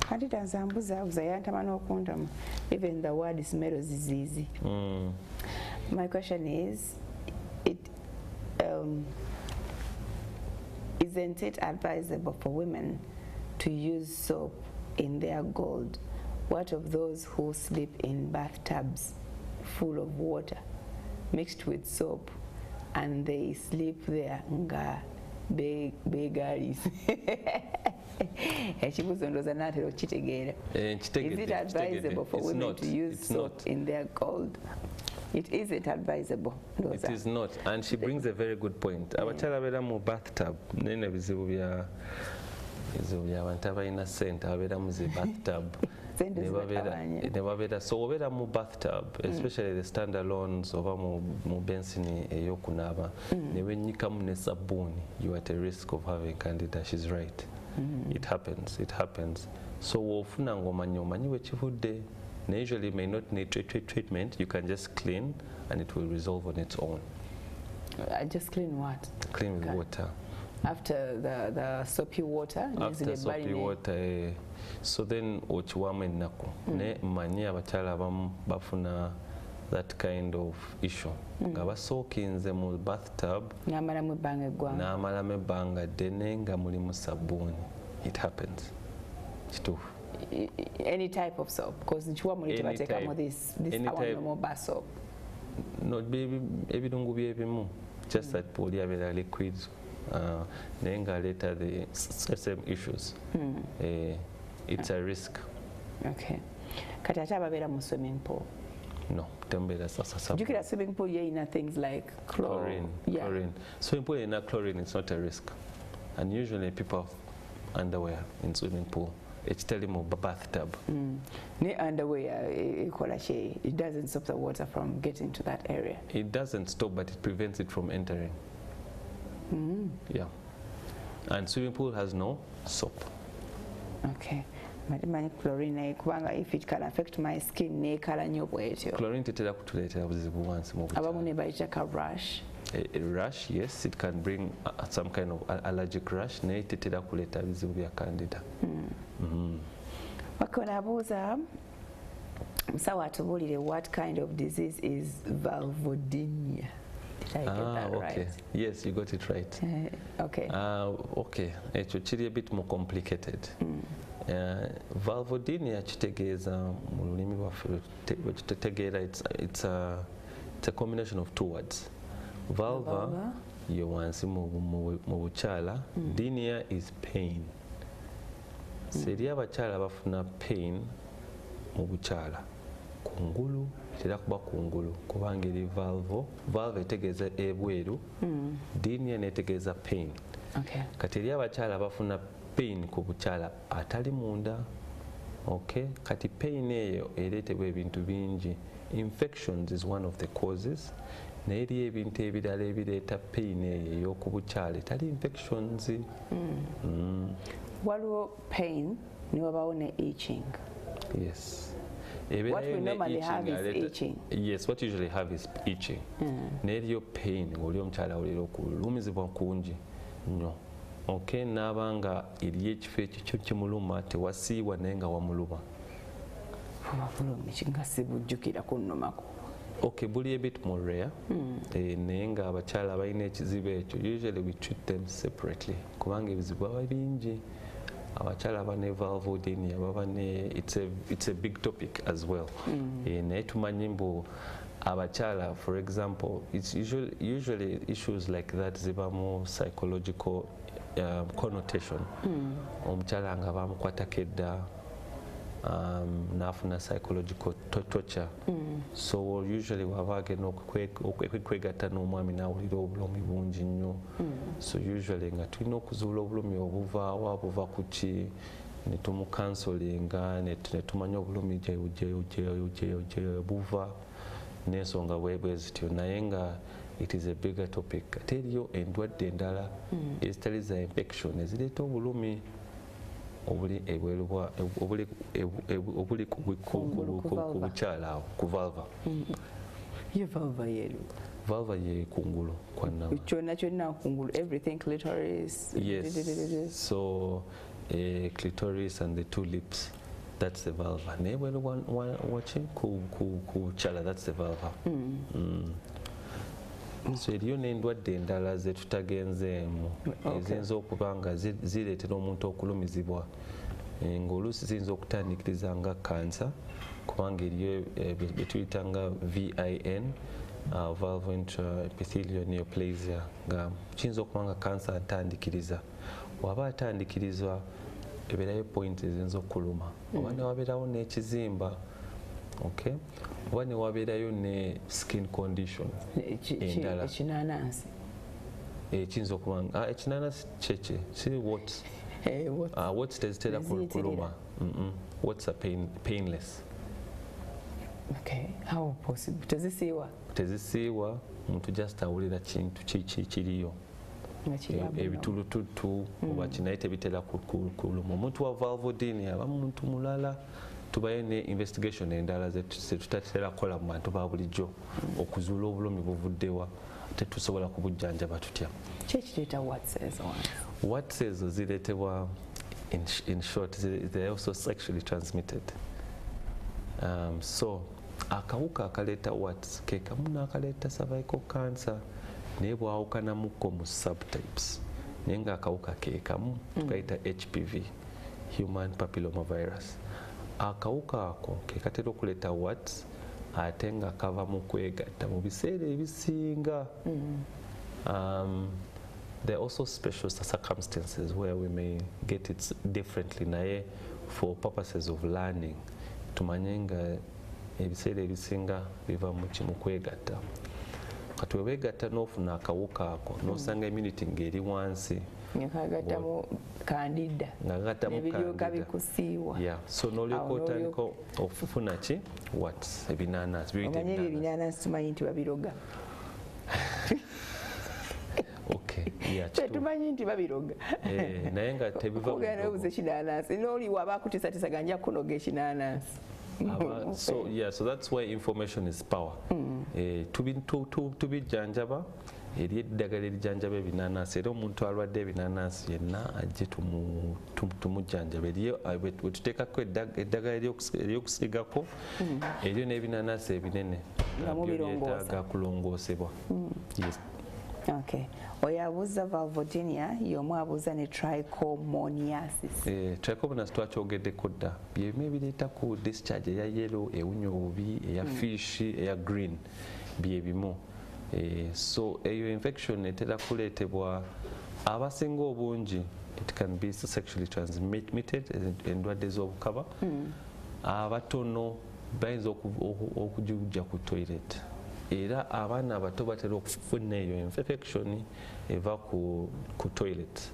Candida nzambuza yantama n'okuntamu. Even the word smell is easy. My question is, isn't it advisable for women to use soap in their gold? What of those who sleep in bathtubs full of water mixed with soap and they sleep there nga begalis? Is it advisable for women to use soap in their gold? It isn't advisable. It is not, and she brings a very good point. Abakyala abeera mu bathtub nene bizibu bya abantu abalina ssente abeera mu zi bathtub ne babeera so obeera mu bathtub especially the standalones oba mu bensini ey'okunaaba ne wennyikamu ne sabbuuni you are at a risk of having candida. She's right. It happens. So wofuna ng'omanya omanyi wekivudde. Usually may not need treatment, you can just clean and it will resolve on its own. Just clean what? Clean with water. After the soapy water? After soapy water. So then ochiwamu ennaku. Ne Manya abakyala abamu bafuna that kind of issue. Nga basookinze mu bathtub. N'amalamu ebbanga eggwanvu. N'amalamu ebbanga ddene nga mulimu sabbuuni. It happens. Kituufu. Any type of soap? Because nchiwamuli tebateekamu this normal bar soap. No, ebirungu byebimu. Just that bw'oli abeera liquid. Naye ng'aleeta the same issues. It's a risk. Okay. Kati ate ababeera mu swimming pool? No, tembeera sasa. Jukira swimming pool yeyina things like chlorine. Chlorine. Swimming pool yeyina chlorine, it's not a risk. And usually people have underwear in swimming pool. Ekitali mu bathtub. Ne underwear ekola ki? It doesn't stop the water from getting to that area. It doesn't stop, but it prevents it from entering. Yeah. And swimming pool has no soap. Okay. Mani chlorine kubanga if it can affect my skin ne kala nnyo bwetyo. Chlorine tetera kutuleetera buzibu wansi mu bukyala. Abamu ne bayita ka rash. A rash, yes, it can bring some kind of allergic rash. Naye tetera kuleeta bizibu bya candida. Wakonabuuza musawo atubuulire what kind of disease is vulvodynia. Did I get that okay. right? Yes, you got it right. Okay. Okay. Ekyo kiri a bit more complicated. Vulvodynia kitegeeza mu lulimi lwaffe kitegeera it's a combination of two words. Vulva ye wansi mu bukyala. Dynia is pain. Eri abakyala bafuna pain mu bukyala kungulu etera kuba kungulu kubanga eri valve etegeeza ebweru. Dynia netegeeza pain. Kati eri abakyala bafuna pain ku bukyala atali munda. Okay, kati pain eyo ereetebwa ebintu bingi. Infections is one of the causes. Naye eri ebintu ebirala ebireeta pain eyo ey'oku bukyala etali infections. Waliwo pain ne wabaawo ne itching. Yes. What we normally have is itching. Yes, what you usually have is itching. Naye eriyo pain ng'oli omukyala awulira okulumizibwa kungi nnyo. Okay, n'abanga eriyo ekifo ekyo kimuluma tewasiiwa naye nga wamuluma. Nga sibujjukira kunnumako. Okay, buli a bit more rare. Naye nga abakyala abalina ekizibu ekyo usually we treat them separately kubanga ebizibu aba bingi. Abakyala abane vulvodynia babane it's a big topic as well. Naye tumanyi mbu abakyala, for example, it's usually issues like that ziba mu psychological connotation. Omukyala nga bamukwatako edda n'afuna psychological torture. So usually waba agenda okwegatta n'omwami n'awulira obulumi bungi nnyo. So usually nga tulina okuzuula obulumi obuva ku ki ne tumukansolinga ne tumanya obulumi gye buva n'ensonga bwe zityo. Naye nga it is a bigger topic. Ate eriyo endwadde endala ezitali za infection ezireeta obulumi obuli ku bukyala awo ku vulva. Ye vulva yeru. Vulva ye kungulu kwanama. Kyonna kungulu, everything clitoris. Yes. So clitoris and the two lips, that's the vulva. Naye bweri watching ku bukyala, that's the vulva. So eriyo n'endwadde endala ze tutagenzeemu eziyinza okuba nga zireetera omuntu okulumizibwa ng'oluusi ziyinza okutandikiriza nga kansa kubanga eriyo bye tuyita nga VIN, vulvar intraepithelial neoplasia, nga kiyinza okuba nga kansa atandikiriza. Waba atandikirizwa ebeerayo point eziyinza okuluma oba ne wabeerawo n'ekizimba. Okay, oba ne wabeerayo ne skin condition endala. Ekinanansi Ekiyinza okuba nga ekinanansi kyekye kiri what what tezitera kuluma. What's a painless. Okay, how possible? Tezisiiwa, muntu just awulira kintu kiriyo ebitulututu oba kinaye tebitera kuluma. Omuntu wa vulvodynia aba muntu mulala. Tubayo ne investigation endala ze tutatera kukola mu bantu ba bulijjo okuzuula obulumi buvuddewa tetusobola kubujjanjaba tutya. Kyekireta warts ezo? Warts ezo zireetebwa in short they are also sexually transmitted. So akawuka akaleeta warts ke kamu n'akaleeta cervical cancer naye bwawukanamuko mu subtypes naye nga akawuka ke kamu tukayita HPV, human papilloma virus. Akawuka ako ke katera okuleeta warts ate nga kava mu kwegatta mu biseera ebisinga. There are also special circumstances where we may get it differently naye for purposes of learning tumanye nga ebiseera ebisinga biva mu kwegatta. Kati weegatta n'ofuna akawuka ako n'osanga immunity ng'eri wansi ng'agattamu kandida n'ebiryoka bikusiiwa. So n'olyoka otandika okufuna ki warts ebinaanansi. Omanye ebyo ebinaanansi tumanyi nti babiroga. Tumanyi nti babiroga naye nga tebiva ogenda obuze ekinaanansi n'oli waba akutisatisa ganja kunoga ekinaanansi. So that's why information is power. Tubijjanjaba eri eddagala erijjanjaba ebinaanansi era omuntu alwadde ebinaanansi yenna ajje tumujjanjaba. Eriyo wetuteekako eddagala ery'okusigako eryo n'ebinaanansi ebinene byetaaga kulongoosebwa. Okay. Oyo abuuza valvodynia y'omu abuuza ne trichomoniasis. Trichomoniasis twakyogeddeko dda byebimu ebireeta ku discharge eya yellow, ewunya obubi, eya fish, eya green byebimu. So eyo infection etera kuleetebwa abasinga obungi it can be sexually transmitted endwadde z'obukaba. Abatono bayinza okujja ku toilet. Era abaana abato batera okufuna eyo infection eva ku toilet.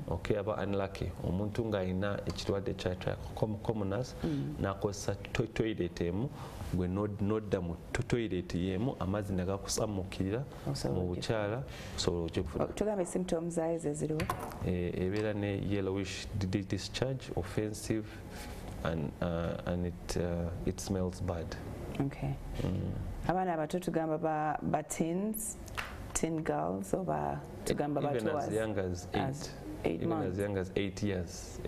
Okay, aba unlucky omuntu ng'alina ekirwadde kya trichomonas n'akozesa toilet emu gwe nodda mu toilet yemu amazzi ne gakusammukirira mu bukyala osobola okufuna. Tugambe symptoms zayo ze ziriwo? Ebeera ne yellowish discharge, offensive and it smells bad. Okay. Abaana abato tugamba ba teens, teen girls oba tugamba bato even as young as 8. Even as young as 8 years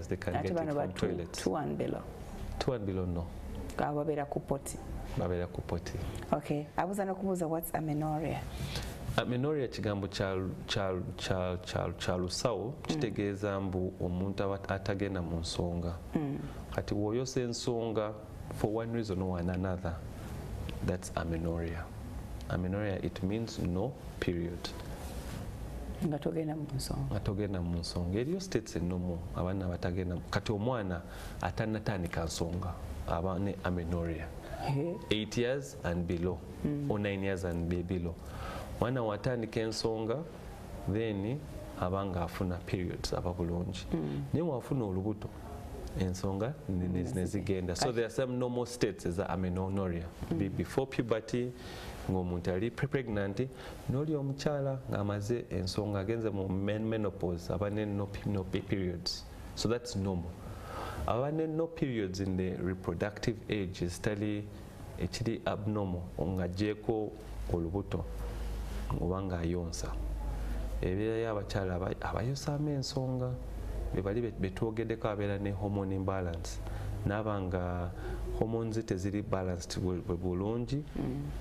they can get it from toilet. 2 and below. 2 and below no. Babeera ku poti. Babeera ku poti. Okay. Abuuza n'okubuuza what's amenorrhea? Amenorrhea kigambo kya lusawo kitegeeza mbu omuntu atagenda mu nsonga. Kati w'oyosa ensonga for one reason or another, that's amenorrhea. Amenorrhea, it means no period. Nga togenda mu nsonga. Eriyo states ennomu abaana abatagenda kati omwana atannatandika nsonga aba ne amenorrhea. 8 years and below or 9 years and below. Mwana watandika ensonga then abanga afuna periods aba bulungi. Naye wafuna olubuto ensonga nezigenda. So there are some normal states as amenorrhea. Before puberty ng'omuntu ali pregnant n'oli omukyala ng'amaze ensonga agenze mu menopause aba ne no periods. So that's normal. Aba ne no periods in the reproductive age ekiri abnormal ng'aggyeko olubuto oba ng'ayonsa. Ebeerayo abakyala abayosaamu ensonga bebali betwogeddeko abeera ne hormone imbalance n'abanga hormones teziri balanced bulungi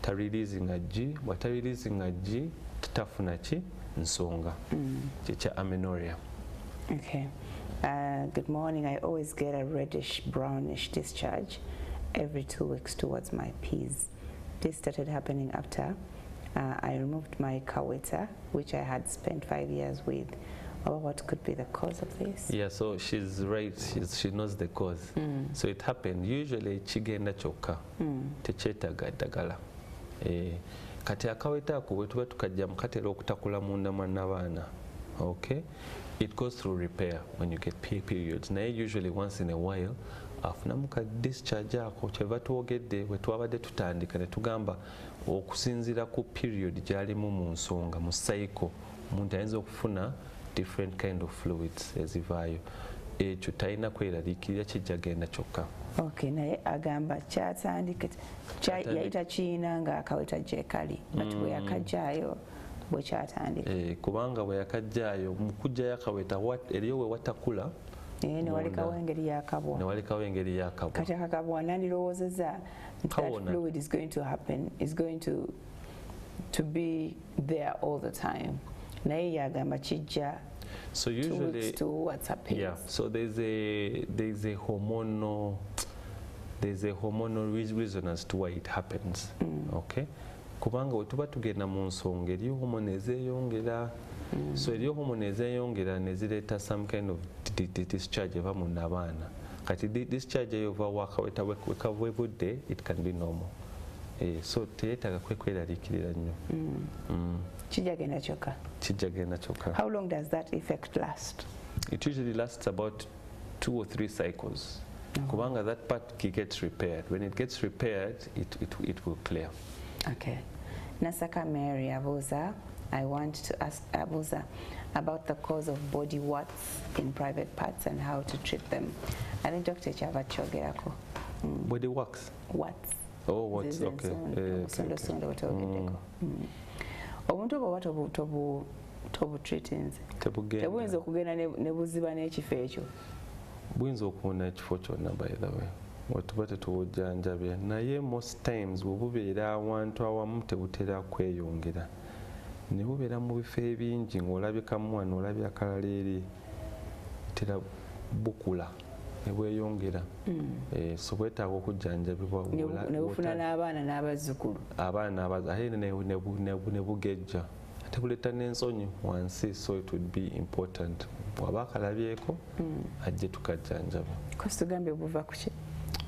tareleasinga G bwatareleasinga G tutafuna ki nsonga kyekya amenorrhea. Okay. Good morning. I always get a reddish brownish discharge every 2 weeks towards my P's. This started happening after I removed my catheter, which I had spent 5 years with. What could be the cause of this? Yeah, so she's right. She knows the cause. So it happened. Usually chigenda choka techetaga ddagala. Kati akaweta ako bwe tuba tukajja mu katera okutakula munda mw'abaana. Okay, it goes through repair when you get periods. Naye usually once in a while afunamu ka discharge ako kyeva twogedde bwe twabadde tutandika ne tugamba okusinziira ku period gyalimu mu nsonga mu cycle omuntu ayinza okufuna different kind of fluids ezivaayo. ekyo talina kweraliikirira kijja genda kyokka. Okay, naye agamba kyatandika yayita kiina nga akaweta gye kali but bwe yakajjaayo bwe kyatandika. Kubanga bwe yakajjaayo mu kujjayo akaweta eriyo we watakula newalekawo engeri yakabwa. Kati akakabwa nandirowoozezza that fluid is going to happen, is going to be there all the time. Naye yagamba kijja. So usually, what's happening. Yeah. So there's a hormonal reason as to why it happens. Okay. Kubanga we tuba tugenda mu nsonga eriyo hormone ezeeyongera. So eriyo hormone ezeeyongera ne zireeta some kind of discharge eva mu abaana. Kati discharge eyo ova wakaweta wekavwevudde, it can be normal. So teyeetaaga kweraliikirira nnyo. Kijja genda kyokka. How long does that effect last? It usually lasts about 2 or 3 cycles. Kubanga that part gets repaired. When it gets repaired, it will clear. Okay. Nasaka Mary Abuza, I want to ask Abuza about the cause of body warts in private parts and how to treat them. I think Dr. Chava chogerako. Body wax? Warts. Oh, warts, okay. Obuntu obwo tobutreatinze tebuyinza okugenda ne buziba n'ekifo ekyo. Buyinza okuwona ekifo kyonna by the way wetuba tetubujjanjabye naye most times bwebubeera awantu awamu tebutera kweyongera ne bubeera mu bifo ebingi ng'olabikamu wano olabya kalala eri tera bukula ne bweyongera. So bwetaaga okujjanjabibwa ne bufuna n'abaana n'abazzukulu ate ne bugejja ate buleeta n'ensonyi wansi. So it would be important bw'aba akalabyeko ajje tukajjanjaba. Tugambye buva ku ki?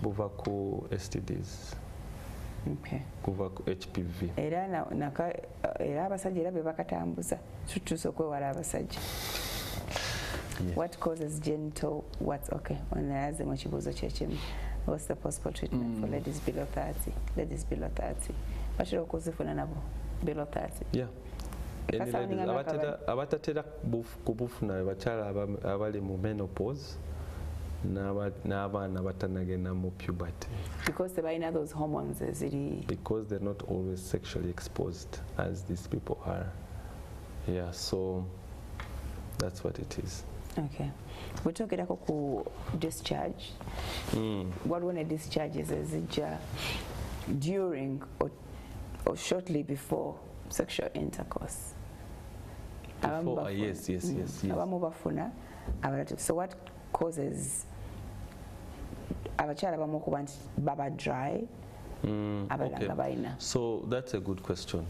Buva ku STDs. Okay. Buva ku HPV. Era abasajja era be bakatambuza tutuuse okwewala abasajja. Yes. What causes genital warts? Okay, onayaze mu kibuuzo kyekimu. What's the possible treatment for ladies below 30? Ladies below 30. Batera okuzifuna nabo below 30? Yeah. Abatatera kubufuna bakyala abali mu menopause n'abaana batanagenda mu puberty. Because they balina those hormones because they're not always sexually exposed as these people are. Yeah, so that's what it is. Okay. We're talking about discharge. What when a discharge is during or shortly before sexual intercourse? Before, yes. So what causes abakyala abamu okuba nti baba dry? Okay. So that's a good question.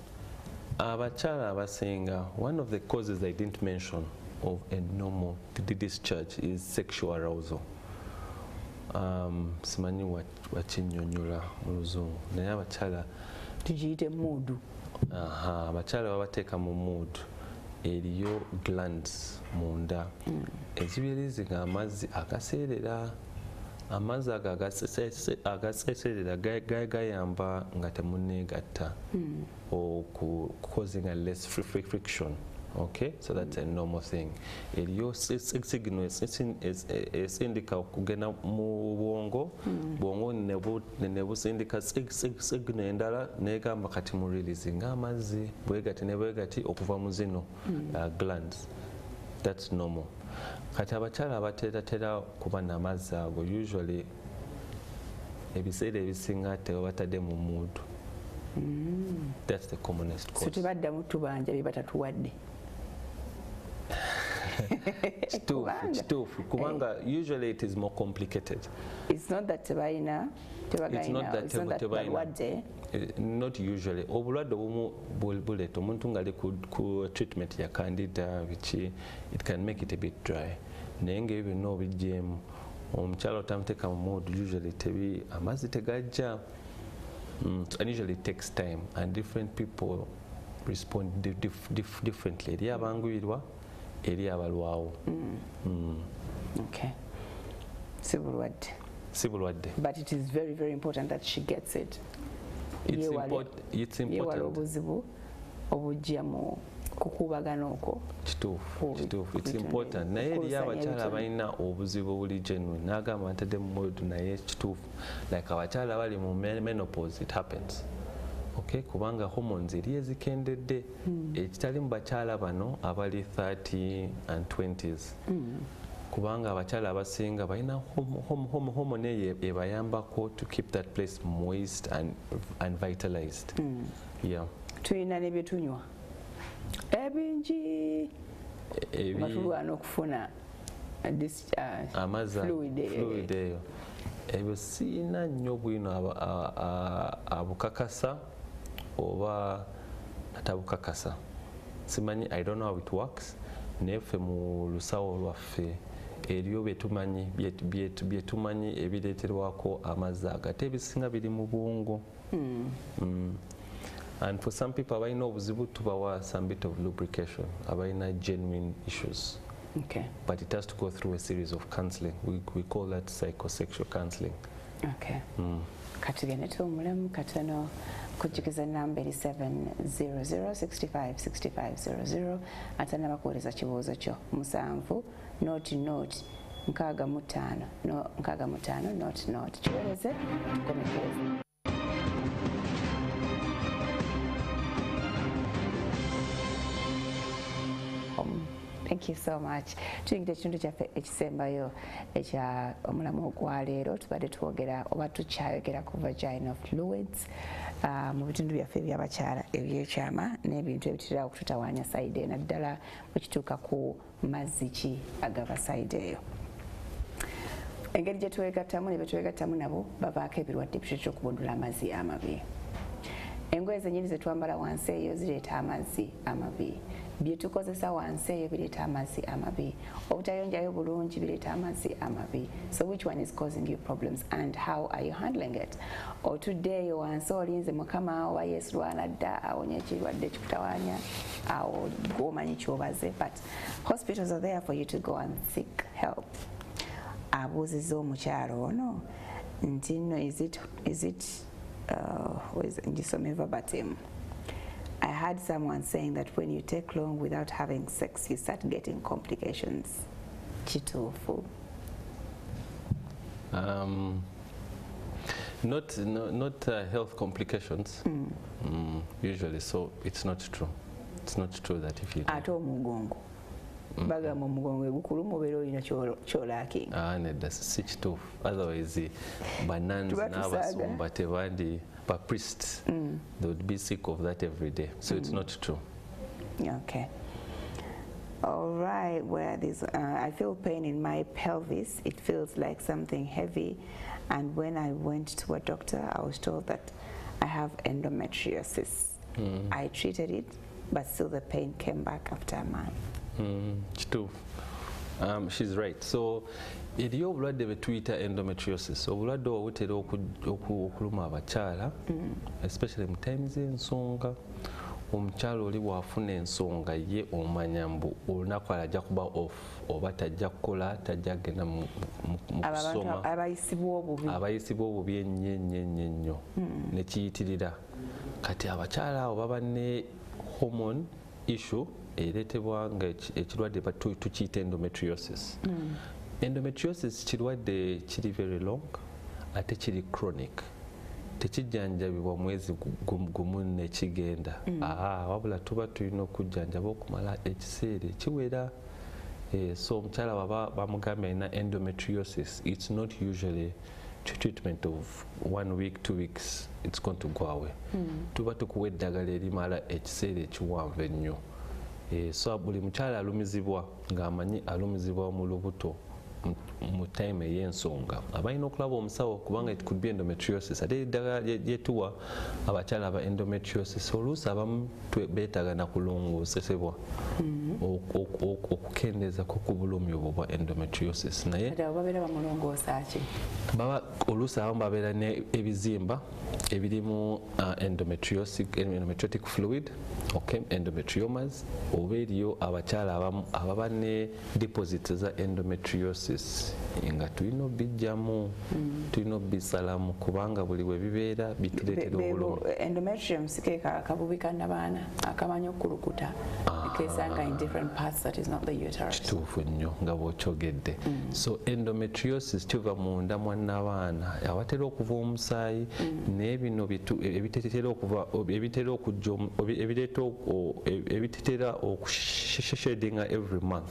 Abakyala abasinga, one of the causes I didn't mention of a normal discharge is sexual arousal. Simanyi wakinyonyola mu luzungu naye abakyala tugiyite mood. Abakyala babateeka mu mood. Eriyo glands munda ezibeerezinga amazzi agaseerera. Amazzi ago agaseerera gayamba nga temunneegatta or causing a less friction. Okay, so that's a normal thing. Eriyo signal esindika okugenda mu bwongo ne busindika signal endala negamba kati mu releasing amazzi bwegati ne bwegati okuva mu zino glands. That's normal. Kati abakyala abateeratera kuba n'amazzi ago usually ebiseera ebisinga tebabatadde mu mood. That's the commonest cause. So tebaddamu tubanja bye batatuwadde. Kituufu kubanga usually it is more complicated. It's not that tebalina not usually. Obulwadde obumu buleeta omuntu ng'ali ku treatment ya candida which it can make it a bit dry. Naye ng'ebyo byonna obijjeemu omukyala otamuteeka mu mood usually amazzi tegajja. And usually it takes time and different people respond differently. Eri abanguyirwa eri abalwawo. Okay. Si bulwadde. But it is very, very important that she gets it. It's important. Obuzibu obujja mu kukubagana okwo kituufu it's important naye eriyo abakyala abalina obuzibu obuli genuine n'agamba ntadde mu mood naye kituufu like abakyala bali mu menopause it happens okay kubanga hormones eri ezikendedde ekitali mu bakyala bano abali 30 and 20s kubanga abakyala abasinga balina hormone eyo ebayambako to keep that place moist and vitalized yeah tulina ne byetunywa ebingi batulwana okufuna fluid eyo ebyo siina nnyo bwino abukakasa oba atabukakasa simanyi I don't know how it works nefe mu lusawo lwaffe eriyo byetumanyi ebireeterwako amazzi agate ebisinga biri mu bwongo and for some people abalina obuzibu tubawa some bit of lubrication abalina genuine issues okay but it has to go through a series of counseling we call that psychosexual counseling okay katugende tumulemu katono kujukiza namba 700656500 atana bakuweleza kibuuzo kyo 7 not 65 not kiweleze tukomekeze. Thank you so much. Tuyingire ekintu kyaffe ekisembayo ekya omulamu ogwaleero tubadde twogera oba tukyayogera ku vaginal fluids mu bitundu byaffe ebyabakyala ebyekyama n'ebintu ebitera okututawaanya sayidi naddala bwekituuka ku mazzi ki agava sayidi eyo. Engeri gye twegattamu ne betwegattamu nabo bavaako ebirwadde bitutera okubundula amazzi amabi. Engoye zennyini ze twambala wansi eyo zireeta amazzi amabi. Byetukozesa wansi eyo bireeta amazzi amabi. Obutayonjayo bulungi bireeta amazzi amabi. So which one is causing you problems and how are you handling it? Otudde eyo wansi olinze mukama oba Yesu lwanadda awonya ekirwadde kikutawaanya awo gwomanyi kyobaze but hospitals are there for you to go and seek help. Abuuziza omukyalo ono nti nno is it verbatim. I heard someone saying that when you take long without having sex, you start getting complications. Kituufu. Not health complications. Usually, so it's not true. It's not true that if you. Ate omugongo. Bagamba omugongo egukuluma obeera olina kyolaakinga. Nedda si kituufu. Otherwise, banans n'abasumba tebandi. Priests, they would be sick of that every day. So it's not true. Okay. All right. Where this, I feel pain in my pelvis. It feels like something heavy. And when I went to a doctor, I was told that I have endometriosis. I treated it, but still the pain came back after a month. She's right. So, eriyo obulwadde bwe tuyita endometriosis obulwadde obwo butera okuluma abakyala especially mu times ensonga omukyala oli bw'afuna ensonga ye omanya mbu olunaku ajja kuba off oba tajja kukola tajja kugenda mu kusoma abayisibwa obubi ennyo ne kiyitirira kati abakyala abo baba ne hormone issue ereetebwa nga ekirwadde tukiyita endometriosis. Endometriosis kirwadde kiri very long ate kiri chronic tekijjanjabibwa mwezi gumu nekigenda wabula tuba tulina okujjanjaba okumala ekiseera ekiwera so omukyala baba bamugambye alina endometriosis it's not usually treatment of 1 week 2 weeks it's going to go away tuba tukuwa eddagala erimala ekiseera ekiwanvu ennyo so buli mukyala alumizibwa ng'amanyi alumizibwa mu lubuto mu time ey'ensonga abalina okulaba omusawo kubanga it could be endometriosis ate eddagala lyetuwa abakyala aba endometriosis oluusi abamu beetaaga nakulongoosebwa okukendeezako ku bulumi obwo bwa endometriosis naye babeera bamulongoosa ki oluusi abamu babeera n'ebizimba ebirimu endometriotic fluid endometriomas oba eriyo abakyala abamu ababa ne deposits za endometriosis endometriosis nga tulina bijjamu tulina bisalamu kubanga buli bwe bibeera bituleetera obulumi. Endometriosis ke kabubi kannabaana akamanyi okulukuta kesanga in different parts that is not the uterus. Kituufu nnyo nga bw'okyogedde. So endometriosis kiva munda mwannabaana awatera okuva omusaayi n'ebino ebitera okushedinga every month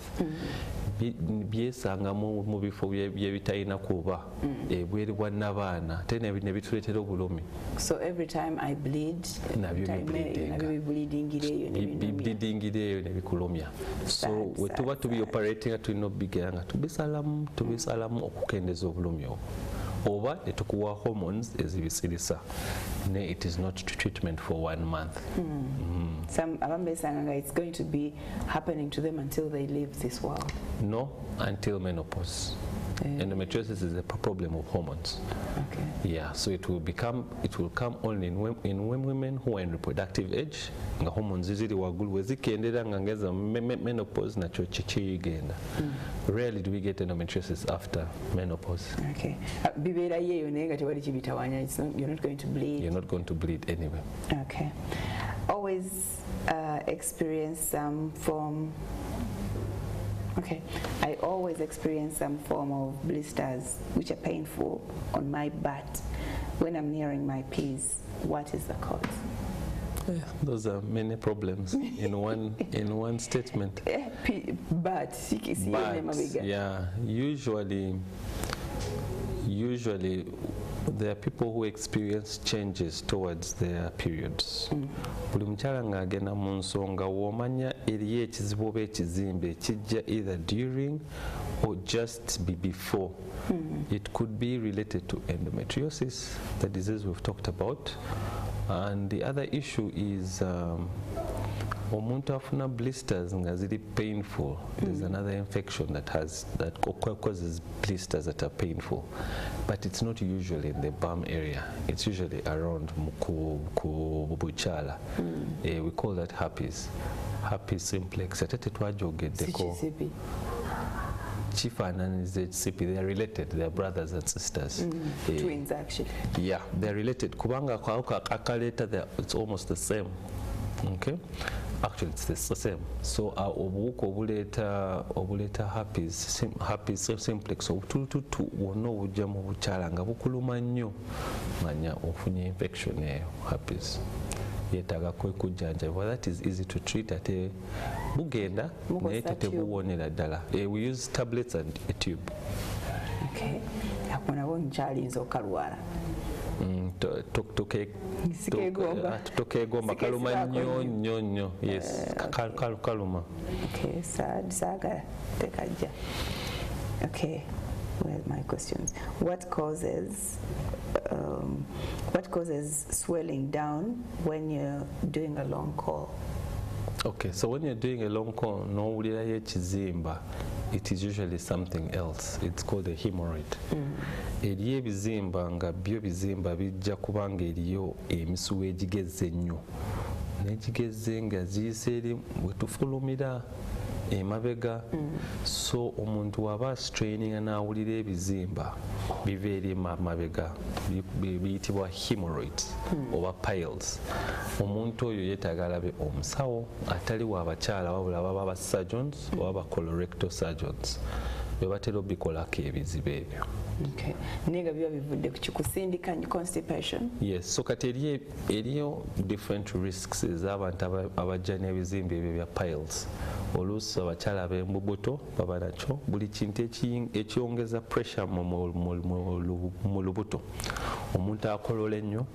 byesanga mu bifo byebitalina kuba ebweru bwannabaana ate ne bituleetera obulumi. So every time I bleed nabyo bleedingireyo ne bikulumya. So we tuba tubioperating tulina obigera nga tubisalamu okukendeeza obulumi obwo oba ne tukuwa hormones ezibisirisa ne it is not treatment for 1 month. Some abambesanga it's going to be happening to them until they leave this world. No, until menopause. Endometriosis is a problem of hormones. Okay. Yeah, so it will come only in women who are in reproductive age. Nga hormones ziri waggulu wezikendera nga ngeza menopause nacho kikigenda. Rarely do we get endometriosis after menopause. Okay. Bibeera yeyo naye nga tewali kibitawanya. You're not going to bleed. You're not going to bleed anyway. Okay. Always experience some form. Okay, I always experience some form of blisters which are painful on my butt when I'm nearing my P's. What is the cause? Yeah, those are many problems in one statement. But yeah, usually there are people who experience changes towards their periods. Buli mukyala ng'agenda mu nsonga w'omanya eriyo ekizibu oba ekizimbe kijja either during or just before. It could be related to endometriosis, the disease we've talked about, and the other issue is omuntu afuna blisters nga ziri painful. There's another infection that causes blisters that are painful, but it's not usually in the bum area. It's usually around buchala. We call that herpes simplex. Atete twajogeddeko chifananiza ekisipi. They are related. They are brothers and sisters. Twins actually. Yeah, they are related kubanga akaleeta it's almost the same. Okay, actually it's the same. So obuwuka obuleeta herpes simplex obutulututu bwonna obujja mu bukyala nga bukuluma nnyo manya ofunye infection eyo herpes yeetaaga kujjanjabwa. That is easy to treat ate bugenda naye tebuwonera ddala. We use tablets and a tube. Okay, ako nabo nkyalinza okalwala. Tokegomba kaluma nnyo. Yes, kaluma. Okay, saagala tekajja. Okay, well, my questions. What causes swelling down when you're doing a long call? Okay, so when you're doing a long call, n'owulirayo ekizimba, it is usually something else. It's called a hemorrhoid. Eriyo ebizimba nga byo bizimba bijja kubanga eriyo emisuwa egigezze ennyo n'egigezze nga ziyise eri bwe tufulumira emabega. So omuntu waba straininga n'awulira ebizimba biva eri mabega biyitibwa hemorrhoids oba piles. Omuntu oyo yeetaaga alabe omusawo atali w'abakyala wabula baba ba surgeons oba ba colorectal surgeons be batera obikolako ebizibu ebyo. Okay. Nega biba bivudde ku kikusindika constipation? Yes, so kati eriyo different risks ez'abantu abajja n'ebizimbe ebyo bya piles. Oluusi abakyala ab'embubuto baba nakyo buli kintu ekyongeza pressure mu lubuto. Omuntu akolola ennyo,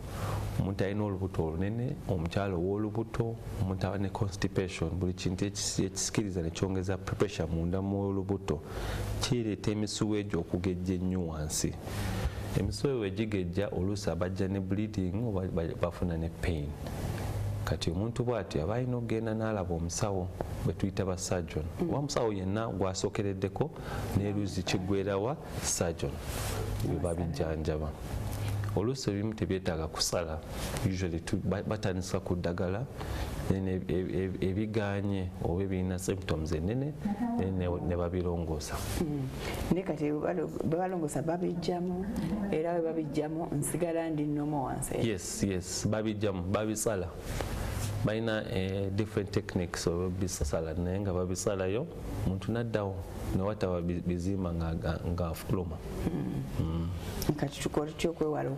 omuntu alina olubuto olunene, omukyala ow'olubuto, omuntu aba ne constipation, buli kintu ekisikiriza ne kyongeza pressure munda mu lubuto kireeta emisuwa egyo okugejja ennyo wansi. Emisuwa eyo egigejja oluusi abajja ne bleeding oba bafuna ne pain. Kati omuntu bw'atyo aba alina okugenda n'alaba omusawo bwe tuyita ba surgeon. Wa musawo yenna gw'asookereddeko n'eruzi kiggweera wa surgeon bye babijjanjaba. oluusi ebimu tebyetaaga kusala, usually batandisa ku ddagala ebiganye oba ebirina symptoms enene ne babirongoosa. Ne kati babalongoosa babijjamu era bwe babijjamu nsigala ndi nnomo wansi. Yes, babijjamu babisala. Balina different techniques oba bisasala naye nga babisalayo omuntu naddawo newataba bizimba nga afuluma. Kati tukola tutya okwewala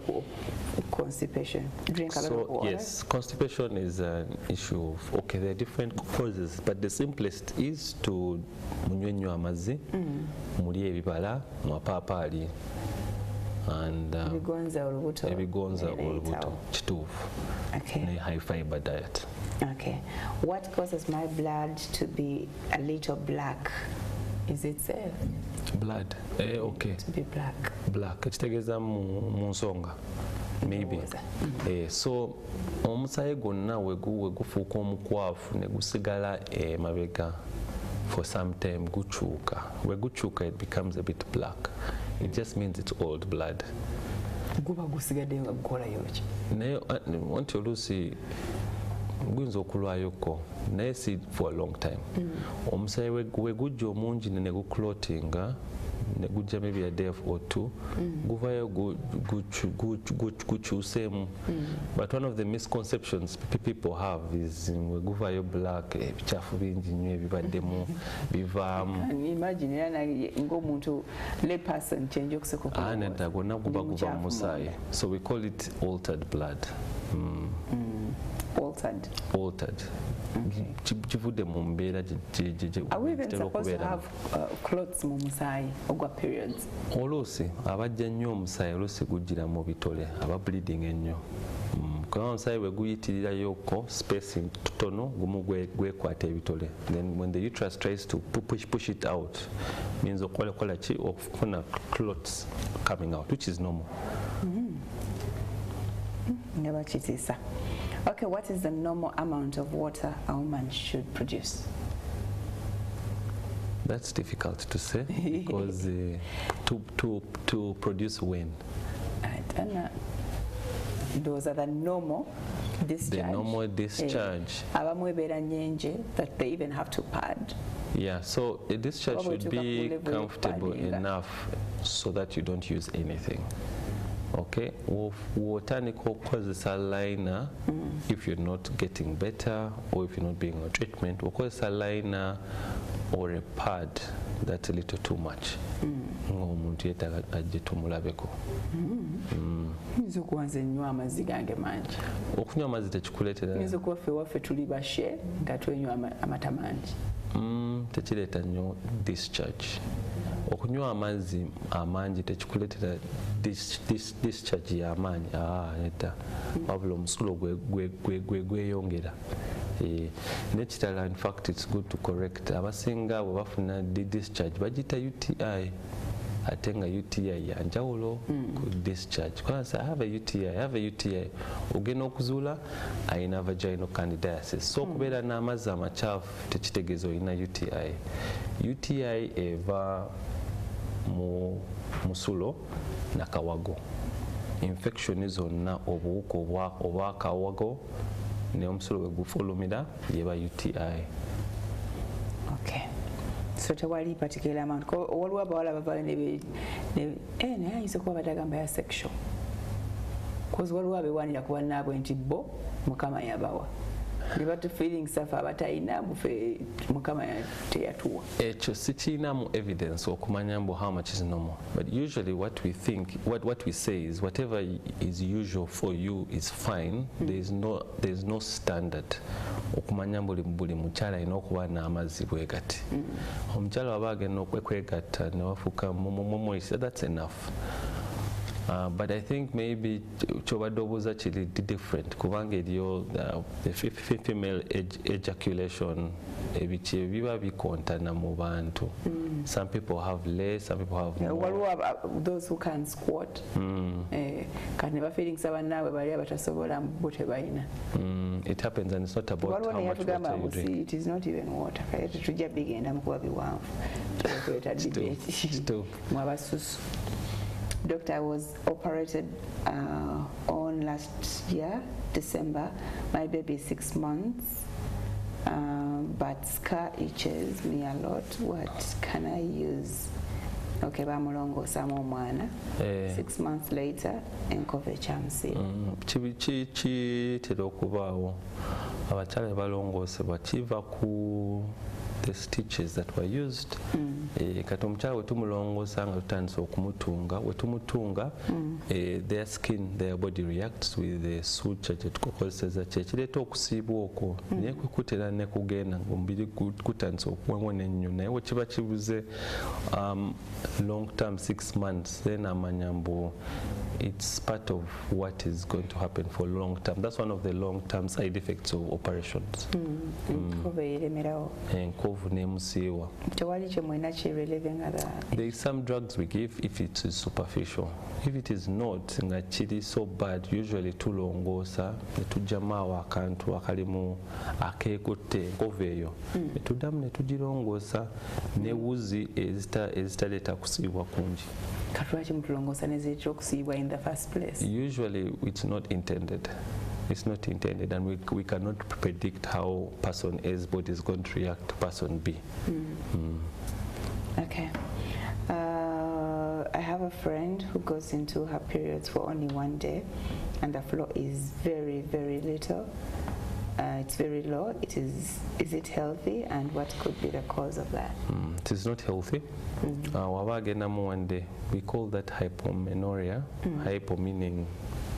constipation? Drink a lot of water. Yes, constipation is an issue of, okay, there are different causes, but the simplest is to munywe nnyo amazzi, mulye ebibala, mapaapaali and ebigonza olubuto kituufu. Okay. Ne high fiber diet. Okay. What causes my blood to be a little black? Is it safe? Blood. Okay. To be black. Black. Kitegeeza mu nsonga. Maybe. So omusaayi gwonna we gufuuka omukwafu ne gusigala mabega for some time gukyuka. We gukyuka it becomes a bit black. It just means it's old blood. Guba gusigadde nga gukolayo ki? Naye wanti oluusi guyinza okulwayoko naye si for a long time. Omusaayi we gujja omungi ne guclotinga ne gujja maybe a day or two, guvayo gukyuseemu. But one of the misconceptions people have is we guvayo black, ebikyafu bingi nnyo ebibaddemu bivaamu. Imagine era ng'omuntu lay person change okuseko kwa. Nedda gwonna guba guva mu musaayi. So we call it altered blood. Altered. Kivudde mu mbeera Are we even supposed to have clots mu musaayi ogwa periods? Oluusi abajja nnyo omusaayi oluusi gujjira mu bitole aba bleeding ennyo. Kubanga omusaayi bwe guyitirirayooko space tono gumu gwekwata ebitole. Then when the uterus tries to push it out, means okola ki okufuna clots coming out, which is normal. Never chitisa. Okay, what is the normal amount of water a woman should produce? That's difficult to say because to produce when? I don't know. Those are the normal discharge. The normal discharge. That they even have to pad. Yeah, so a discharge should be comfortable enough so that you don't use anything. Okay, wotandika okukozesa liner if you're not getting better or if you're not being on treatment. Okozesa liner or a pad that's a little too much. Omuntu yeetaaga ajje tumulabeko. Nze okuwanza ennyo amazzi gange mangi. Okunywa amazzi tekikuleetera. Nze okuba ffe waffe tuli bashe nga twenywa amata mangi. Tekireeta nnyo discharge. Okunywa amazzi amangi tekikuleetera discharge y'amaanyi. Nedda. Wabula omusulo gweyongera. Nekitala, in fact, it's good to correct. Abasinga bwe bafuna discharge bagiyita UTI. Ate nga UTI ya njawulo ku discharge. Kwanza I have a UTI. Ogenda okuzuula ayina vaginal candidiasis. So okubeera n'amazzi amakyafu tekitegeeza olina UTI. UTI eva mu musulo nakawago. Infection zonna obuwuka obwa kawago ne omusulo bwe gufulumira yeba UTI. Okay. So tewali particular amount. Waliwo abawala bavayo naye ayinza okuba batagamba ya sexual. Because waliwo abeewaanira ku bannaabwe nti bo Mukama yabawa. Ne batu feeling safa abatalina bufe Mukama teyatuwa. Ekyo sikiinamu evidence okumanya mbu how much is normal. But usually what we think, what we say is whatever is usual for you is fine. There's no standard. Okumanya buli mukyala alina okuba n'amazzi bwe gati. Omukyala waba agenda okwegatta ne wafuuka mumulisa, that's enough. But I think maybe kyobadde obuuza kiri different kubanga eriyo the female ejaculation ebiki biba bikontana mu bantu. Some people have less, some people have more. Waliwo those who can squat. Kati ne bafiiringa bannaabwe bali abatasobola bo tebalina. It happens and it's not about how much water you drink. It is not even water. Tujja bigenda mu kuba biwanvu. Tuleeta debate. Mwabasusu. Doctor, I was operated on last year, December. My baby is 6 months, but scar itches me a lot. What can I use? Okay, bamulongo samo mwana. 6 months later, enkove chamsi. Chibi tero kubaawo. Abakyala balongoosebwa kiva ku the stitches that were used. Kati omukyala wetumulongoosa nga tutandise okumutunga, wetumutunga their skin, their body reacts with the suture kyetukozeseza kyekireeta okusiibwa okwo naye kutera ne kugenda ng'omubiri gutandise okuwona ennyo naye we kiba kibuze long term 6 months then amanya mbu it's part of what is going to happen for long term. That's one of the long term side effects of operations. There is some drugs we give if it is superficial. If it is not, nga kiri so bad, usually tulongoosa netujjamaawo akantu akalimu akeekutte enkovu eyo netuddamu netugirongoosa ne wuzi ezitaleeta kusiibwa kungi. In the first place? Usually it's not intended. It's not intended, and we cannot predict how person A's body is going to react to person B. Okay. I have a friend who goes into her periods for only 1 day, and the flow is very, very little. It's very low. Is it healthy, and what could be the cause of that? It is not healthy. One day. We call that Hypo Minoria. Hypo meaning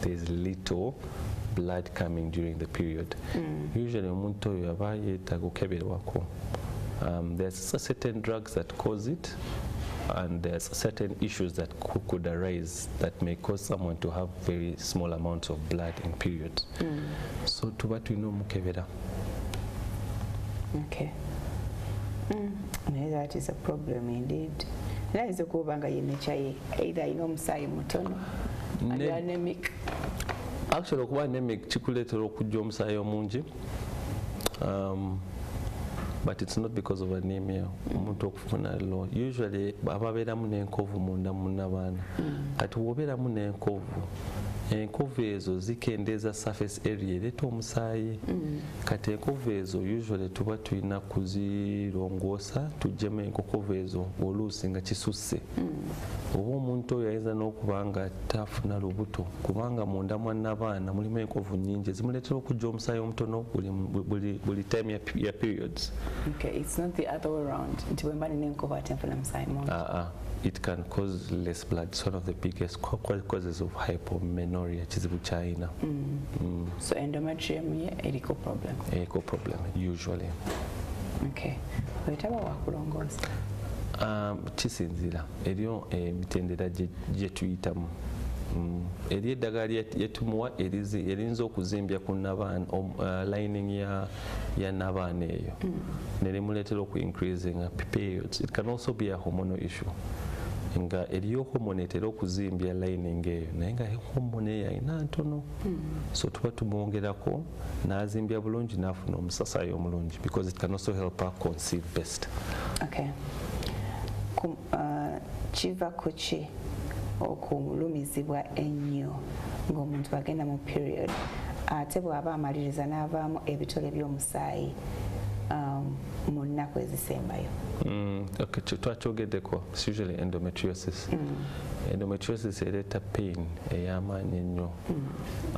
there's little blood coming during the period. Usually there's certain drugs that cause it, and there's certain issues that could arise that may cause someone to have very small amounts of blood in periods. So tuba tulina omukebera. Okay. That is a problem indeed. That is okubanga yenechaye either omusaayi mutono and anemic. Actually okuba anemic kikuleetera okujja omusaayi omungi. But it's not because of anemia. Usually ababeeramu n'enkovu munda munnabaana kati wobeeramu n'enkovu enkovu ezo zikendeeza surface area ereeta omusaayi kati enkovu ezo usually tuba tulina kuzirongoosa tuggyemu enkovu ezo oluusi nga kisusse oba omuntu oyo ayinza n'okuba nga tafuna lubuto kubanga munda mwannabaana mulimu enkovu nnyingi ezimuleetera okujja omusaayi omutono buli time ya periods. Okay, it's not the other way around. It can cause less blood. It's one of the biggest causes of hypomenoria. So endometrium is a eco problem. Eco problem usually. Okay. Kisinzira eriyo emitendera gye tuyitamu. Eri eddagala lyetumuwa erinza okuzimbya ku nabaana lining ya nabaana eyo nerimuleetera okuincreasing periods. It can also be a hormonal issue. Nga eriyo hormone etera okuzimbya lining eyo naye nga hormone eyo ayina ntono so tuba tumwongerako n'azimbya bulungi n'afuna omusasaayi omulungi because it can also help her conceive best. Okay. Kiva kuki okulumizibwa ennyo ng'omuntu agenda mu period ate bw'aba amaliriza n'avaamu ebitole by'omusaayi mu nnaku ezisembayo? Okay, twakyogeddeko. It's usually endometriosis. Endometriosis ereeta pain ey'amaanyi ennyo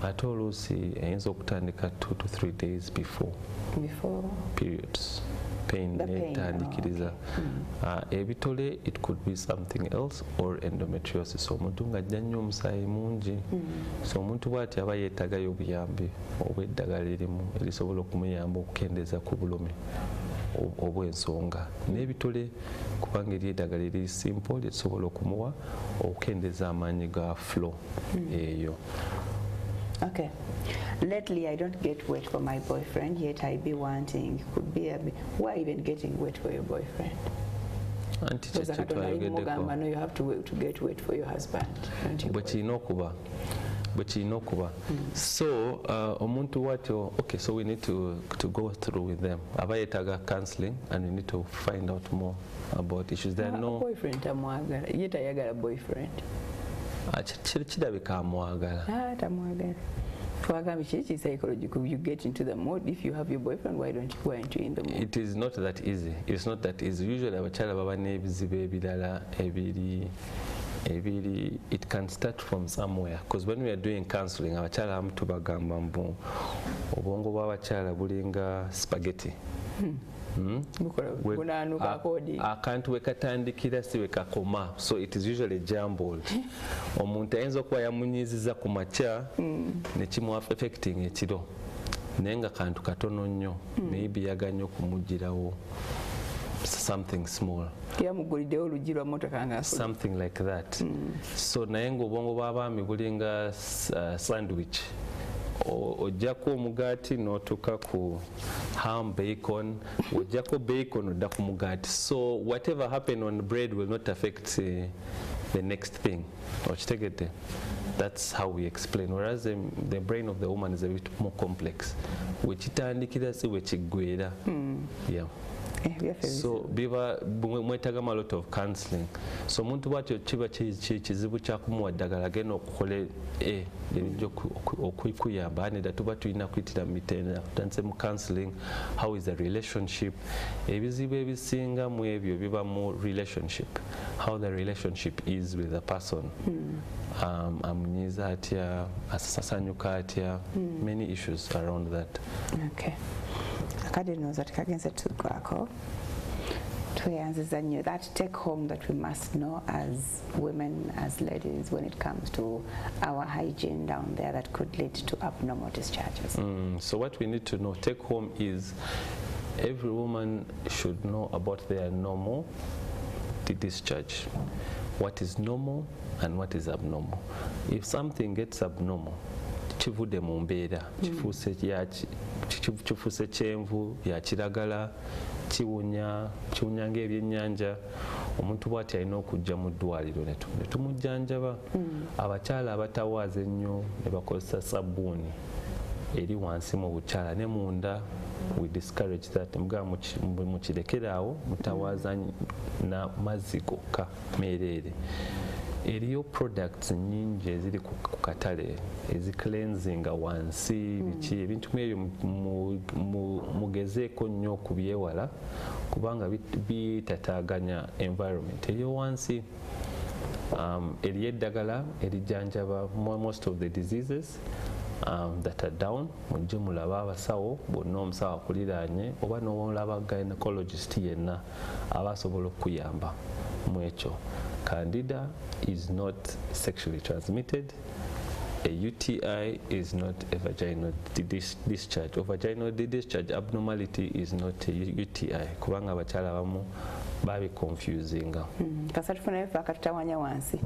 ate oluusi eyinza okutandika 2 to 3 days before periods. Pain netandikiriza ebitole, it could be something else or endometriosis. Omuntu ng'ajja nnyo omusaayi mungi so omuntu bw'ati aba yeetagayo obuyambi obw'eddagala erimu erisobola okumuyamba okukendeeza ku bulumi obw'ensonga n'ebitole kubanga eri eddagala eri simple lisobola okumuwa okukendeeza amaanyi ga flow eyo. Okay. Lately, I don't get wet for my boyfriend, yet I be wanting. Could be a bit. Why even getting wet for your boyfriend? Because I know you have to get wet for your husband. But you know, Kuba. So, omuntu watyo. Okay, so we need to go through with them. Abayetaga counseling, and we need to find out more about issues. There are no boyfriend. Yet I got a boyfriend. kirabika amwagala. Tamwagala. Twagambye kiki psychological, you get into the mood. If you have your boyfriend, why aren't you in the mood? It is not that easy. It's not that easy. Usually abakyala baba n'ebizibu ebirala ebiri it can start from somewhere, because when we are doing counseling abakyala abamu tubagamba mbu obwongo bw'abakyala bulinga spaghetti. Akantu wekatandikira si wekakoma, so it is usually jumbled. Omuntu ayinza okuba yamunyiiziza ku makya ne kimu affecting ekiro naye nga kantu katono nnyo, maybe yaganya okumugirawo something small, something like that. So naye ng'obwongo bw'abaami bulinga sandwich. Ojjako omugaati n'otuuka ku ham, bacon, ojjako bacon odda ku mugaati. So whatever happened on the bread will not affect the next thing. Okitegedde? That's how we explain. Whereas the brain of the woman is a bit more complex. Wekitandikira si wekiggwera. Yeah. So mwetagamu a lot of counseling. So omuntu bwatyo kiba kizibu kyakumuwa ddagala agenda okukola okuyamba nedda tuba tulina kuyitira mitandise mu counseling. How is the relationship? Ebizibu ebisinga mu ebyo biba mu relationship. How the relationship is with the person. Amunyiiza atya, asasanyuka atya. Many issues around that. Okay. Akadinooza tekagenze tuggwako tweyanziza nnyo that take home that we must know as women, as ladies, when it comes to our hygiene down there that could lead to abnormal discharges. So what we need to know take home is every woman should know about their normal discharge, what is normal and what is abnormal. If something gets abnormal, kivudde mu mbeera, kifuuse kyenvu, ya kiragala, kiwunya ng'ebyennyanja, omuntu bw'ati alina okujja mu ddwaliro ne tumujjanjaba. Abakyala abatawaaza ennyo ne bakozesa sabbuuni eri wansi mu bukyala ne munda, we discourage that. Mukirekeraawo, mutawaaza na mazzi gokka meereere. Eriyo products nyingi eziri ku katale ezicleansinga wansi biki ebintu ebyo mugezeeko nnyo okubyewala kubanga bitataaganya environment eyo wansi. Eriyo eddagala erijjanjaba most of the diseases that are down. Mujje mulaba abasawo bonna, omusawo akuliraanye oba n'olaba gynecologist yenna aba asobola okuyamba mu ekyo. Candida is not sexually transmitted. A UTI is not a vaginal discharge. A vaginal discharge abnormality is not a UTI. Kubanga abakyala abamu babi confusing. Kasatufuna efa katutawanya wansi.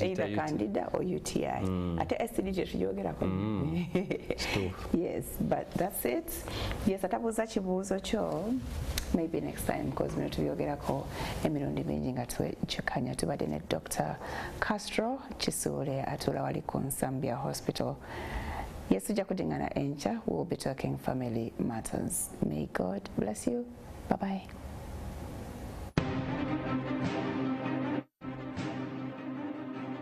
Either Candida or UTI. Ate STD tujogerako. Yes, but that's it. Yes, atabuuza kibuuzo kyo. Maybe next time, because we tuyogerako emirundi mingi nga tukanya tubadde ne Dr. Castro Kisuule atula wali ku Nsambya Hospital. Yes, tujja kudingana enkya. We'll be talking family matters. May God bless you. Bye-bye.